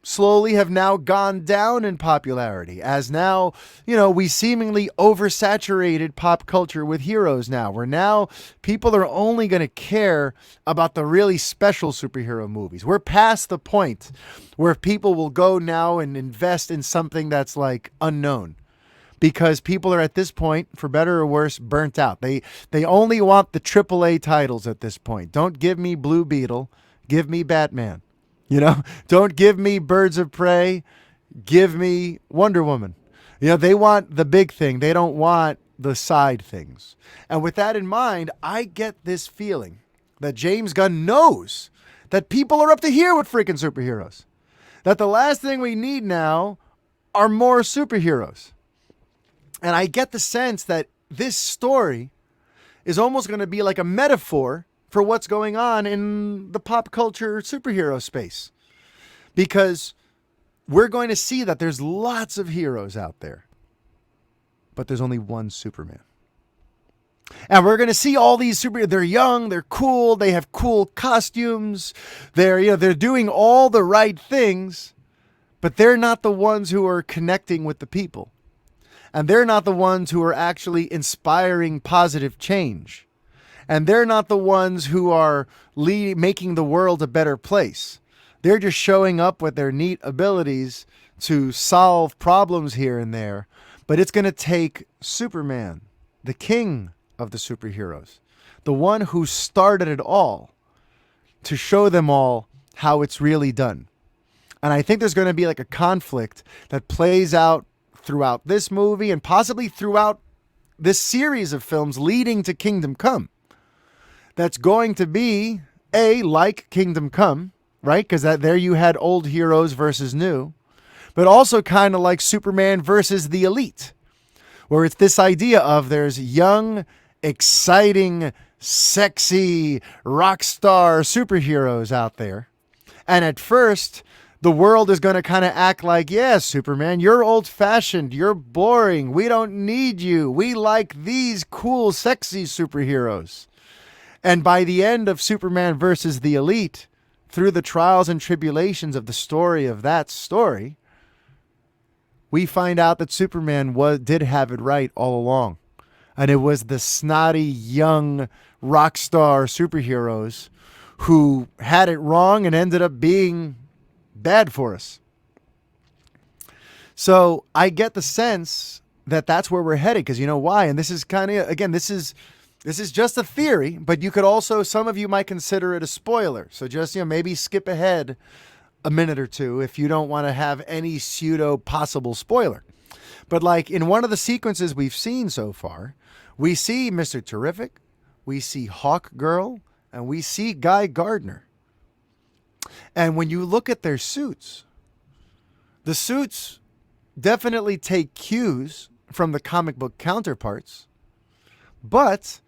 [SPEAKER 1] slowly have now gone down in popularity as now, we seemingly oversaturated pop culture with heroes now, where now people are only going to care about the really special superhero movies. We're past the point where people will go now and invest in something that's like unknown, because people are at this point, for better or worse, burnt out. They only want the AAA titles at this point. Don't give me Blue Beetle, give me Batman. Don't give me Birds of Prey, give me Wonder Woman. They want the big thing. They don't want the side things. And with that in mind, I get this feeling that James Gunn knows that people are up to here with freaking superheroes. That the last thing we need now are more superheroes. And I get the sense that this story is almost going to be like a metaphor for what's going on in the pop culture superhero space. Because we're going to see that there's lots of heroes out there, but there's only one Superman. And we're going to see all these superheroes. They're young, they're cool, they have cool costumes, they're doing all the right things, but they're not the ones who are connecting with the people. And they're not the ones who are actually inspiring positive change. And they're not the ones who are making the world a better place. They're just showing up with their neat abilities to solve problems here and there. But it's going to take Superman, the king of the superheroes, the one who started it all, to show them all how it's really done. And I think there's going to be like a conflict that plays out throughout this movie and possibly throughout this series of films leading to Kingdom Come. That's going to be like Kingdom Come, right? Because there you had old heroes versus new, but also kind of like Superman versus the elite, where it's this idea of there's young, exciting, sexy, rock star superheroes out there. And at first, the world is going to kind of act like, yeah, Superman, you're old fashioned. You're boring. We don't need you. We like these cool, sexy superheroes. And by the end of Superman versus the Elite, through the trials and tribulations of the story of that story, we find out that Superman did have it right all along. And it was the snotty, young, rock star superheroes who had it wrong and ended up being bad for us. So I get the sense that that's where we're headed, because you know why? And this is kind of, again, this is just a theory, but you could also, some of you might consider it a spoiler. So just, maybe skip ahead a minute or two if you don't want to have any pseudo possible spoiler. But like in one of the sequences we've seen so far, we see Mr. Terrific, we see Hawk Girl, and we see Guy Gardner. And when you look at their suits, the suits definitely take cues from the comic book counterparts, but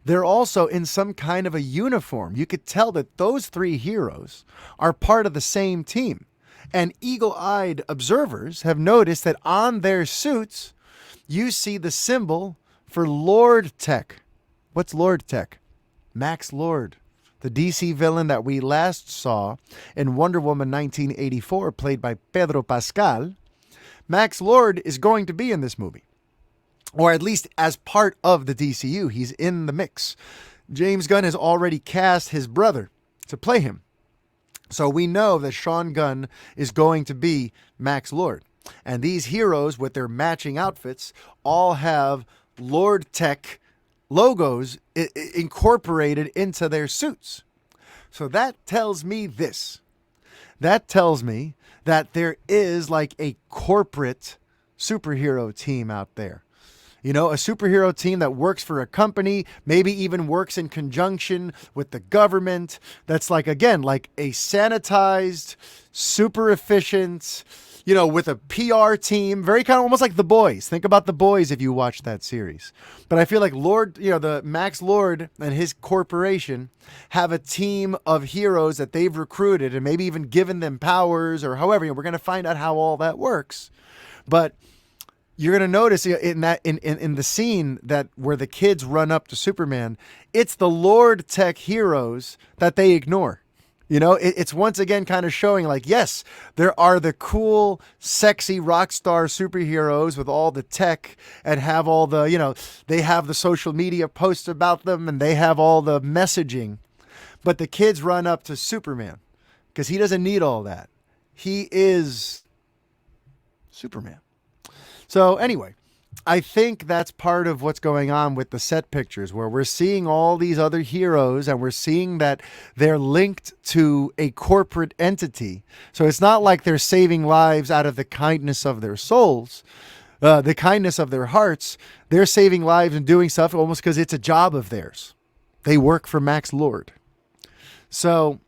[SPEAKER 1] they're also in some kind of a uniform. You could tell that those three heroes are part of the same team. And eagle-eyed observers have noticed that on their suits, you see the symbol for Lord Tech. What's Lord Tech? Max Lord, the DC villain that we last saw in Wonder Woman 1984, played by Pedro Pascal. Max Lord is going to be in this movie. or at least as part of the DCU. He's in the mix. James Gunn has already cast his brother to play him. So we know that Sean Gunn is going to be Max Lord. And these heroes with their matching outfits all have Lord Tech logos incorporated into their suits. So that tells me this. That tells me that there is like a corporate superhero team out there. You know, a superhero team that works for a company, maybe even works in conjunction with the government. That's like, again, like a sanitized, super efficient, you know, with a PR team, very kind of almost like The Boys. Think about The Boys if you watch that series. But I feel like Lord, you know, the Max Lord and his corporation have a team of heroes that they've recruited and maybe even given them powers or however. You know, we're going to find out how all that works. But you're going to notice in the scene that where the kids run up to Superman, it's the Lord Tech heroes that they ignore. You know, it's once again kind of showing like, yes, there are the cool, sexy rock star superheroes with all the tech and have all the, you know, they have the social media posts about them and they have all the messaging. But the kids run up to Superman because he doesn't need all that. He is Superman. So anyway, I think that's part of what's going on with the set pictures where we're seeing all these other heroes and we're seeing that they're linked to a corporate entity. So it's not like they're saving lives out of the kindness of their souls, the kindness of their hearts. They're saving lives and doing stuff almost because it's a job of theirs. They work for Max Lord. So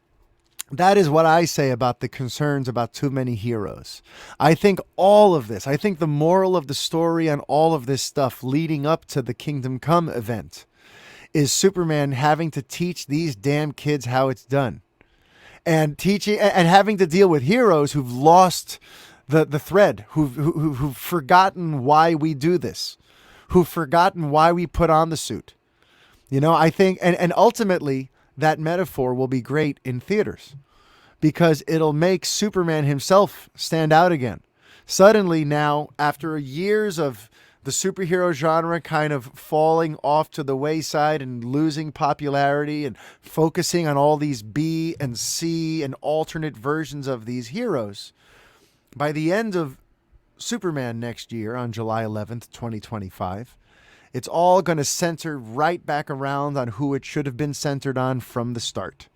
[SPEAKER 1] that is what I say about the concerns about too many heroes. I think all of this, I think the moral of the story and all of this stuff leading up to the Kingdom Come event is Superman having to teach these damn kids how it's done. And teaching and having to deal with heroes who've lost the thread, who've forgotten why we do this, who've forgotten why we put on the suit. You know, I think, and ultimately, that metaphor will be great in theaters because it'll make Superman himself stand out again. Suddenly now, after years of the superhero genre kind of falling off to the wayside and losing popularity and focusing on all these B and C and alternate versions of these heroes, by the end of Superman next year on July 11th, 2025, it's all going to center right back around on who it should have been centered on from the start.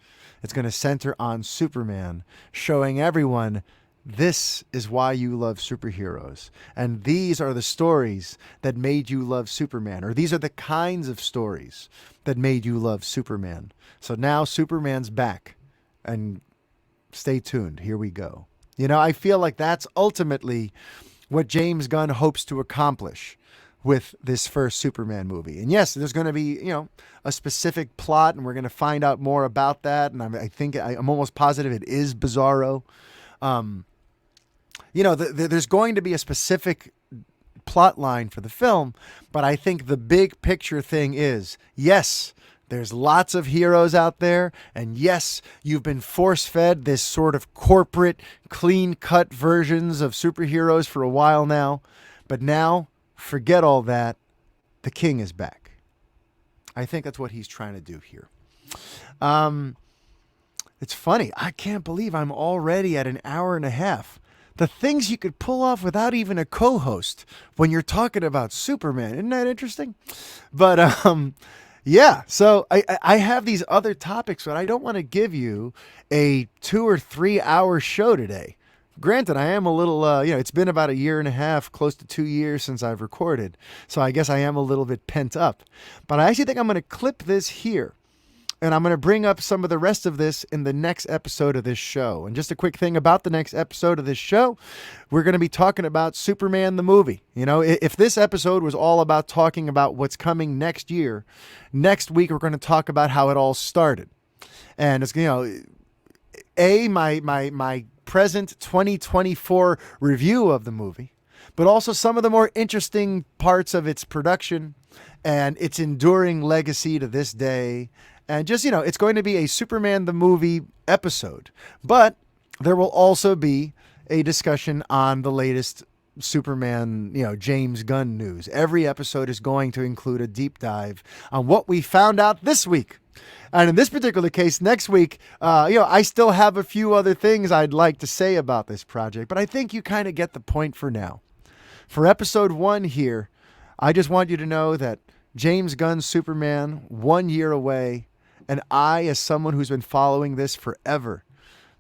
[SPEAKER 1] It's going to center on Superman, showing everyone this is why you love superheroes. And these are the stories that made you love Superman, or these are the kinds of stories that made you love Superman. So now Superman's back, and stay tuned. Here we go. You know, I feel like that's ultimately what James Gunn hopes to accomplish with this first Superman movie. And yes, there's going to be, you know, a specific plot, and we're going to find out more about that. And I'm almost positive it is Bizarro. You know, there's going to be a specific plot line for the film, but I think the big picture thing is, yes, there's lots of heroes out there, and yes, you've been force-fed this sort of corporate, clean-cut versions of superheroes for a while now, but now, forget all that. The king is back. I think that's what he's trying to do here. It's funny. I can't believe I'm already at an hour and a half. The things you could pull off without even a co-host when you're talking about Superman. Isn't that interesting? But yeah, so I have these other topics, but I don't want to give you a 2 or 3 hour show today. Granted, I am a little, it's been about a year and a half, close to 2 years since I've recorded. So I guess I am a little bit pent up. But I actually think I'm going to clip this here. And I'm going to bring up some of the rest of this in the next episode of this show. And just a quick thing about the next episode of this show, we're going to be talking about Superman the movie. You know, if this episode was all about talking about what's coming next year, next week we're going to talk about how it all started. And it's, you know, my present 2024 review of the movie, but also some of the more interesting parts of its production and its enduring legacy to this day. And just, you know, it's going to be a Superman the movie episode, but there will also be a discussion on the latest Superman, James Gunn news. Every episode is going to include a deep dive on what we found out this week. And in this particular case, next week, I still have a few other things I'd like to say about this project, but I think you kind of get the point for now. For episode 1 here, I just want you to know that James Gunn's Superman, 1 year away, and I, as someone who's been following this forever,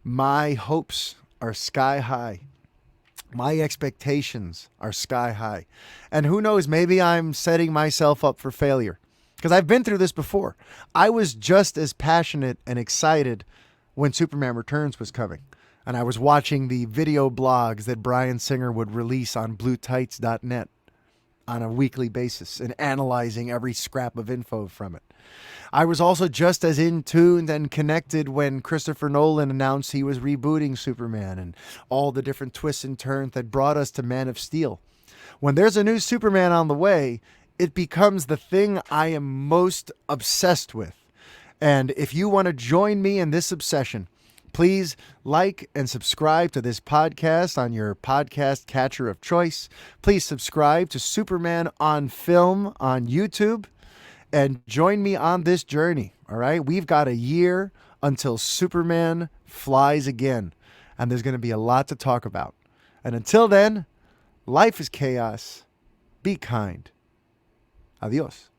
[SPEAKER 1] my hopes are sky high. My expectations are sky high. And who knows, maybe I'm setting myself up for failure. Because I've been through this before. I was just as passionate and excited when Superman Returns was coming. And I was watching the video blogs that Bryan Singer would release on bluetights.net on a weekly basis and analyzing every scrap of info from it. I was also just as in tune and connected when Christopher Nolan announced he was rebooting Superman and all the different twists and turns that brought us to Man of Steel. When there's a new Superman on the way, it becomes the thing I am most obsessed with. And if you want to join me in this obsession, please like and subscribe to this podcast on your podcast catcher of choice. Please subscribe to Superman on Film on YouTube and join me on this journey. All right. We've got a year until Superman flies again, and there's going to be a lot to talk about. And until then, life is chaos. Be kind. Adios.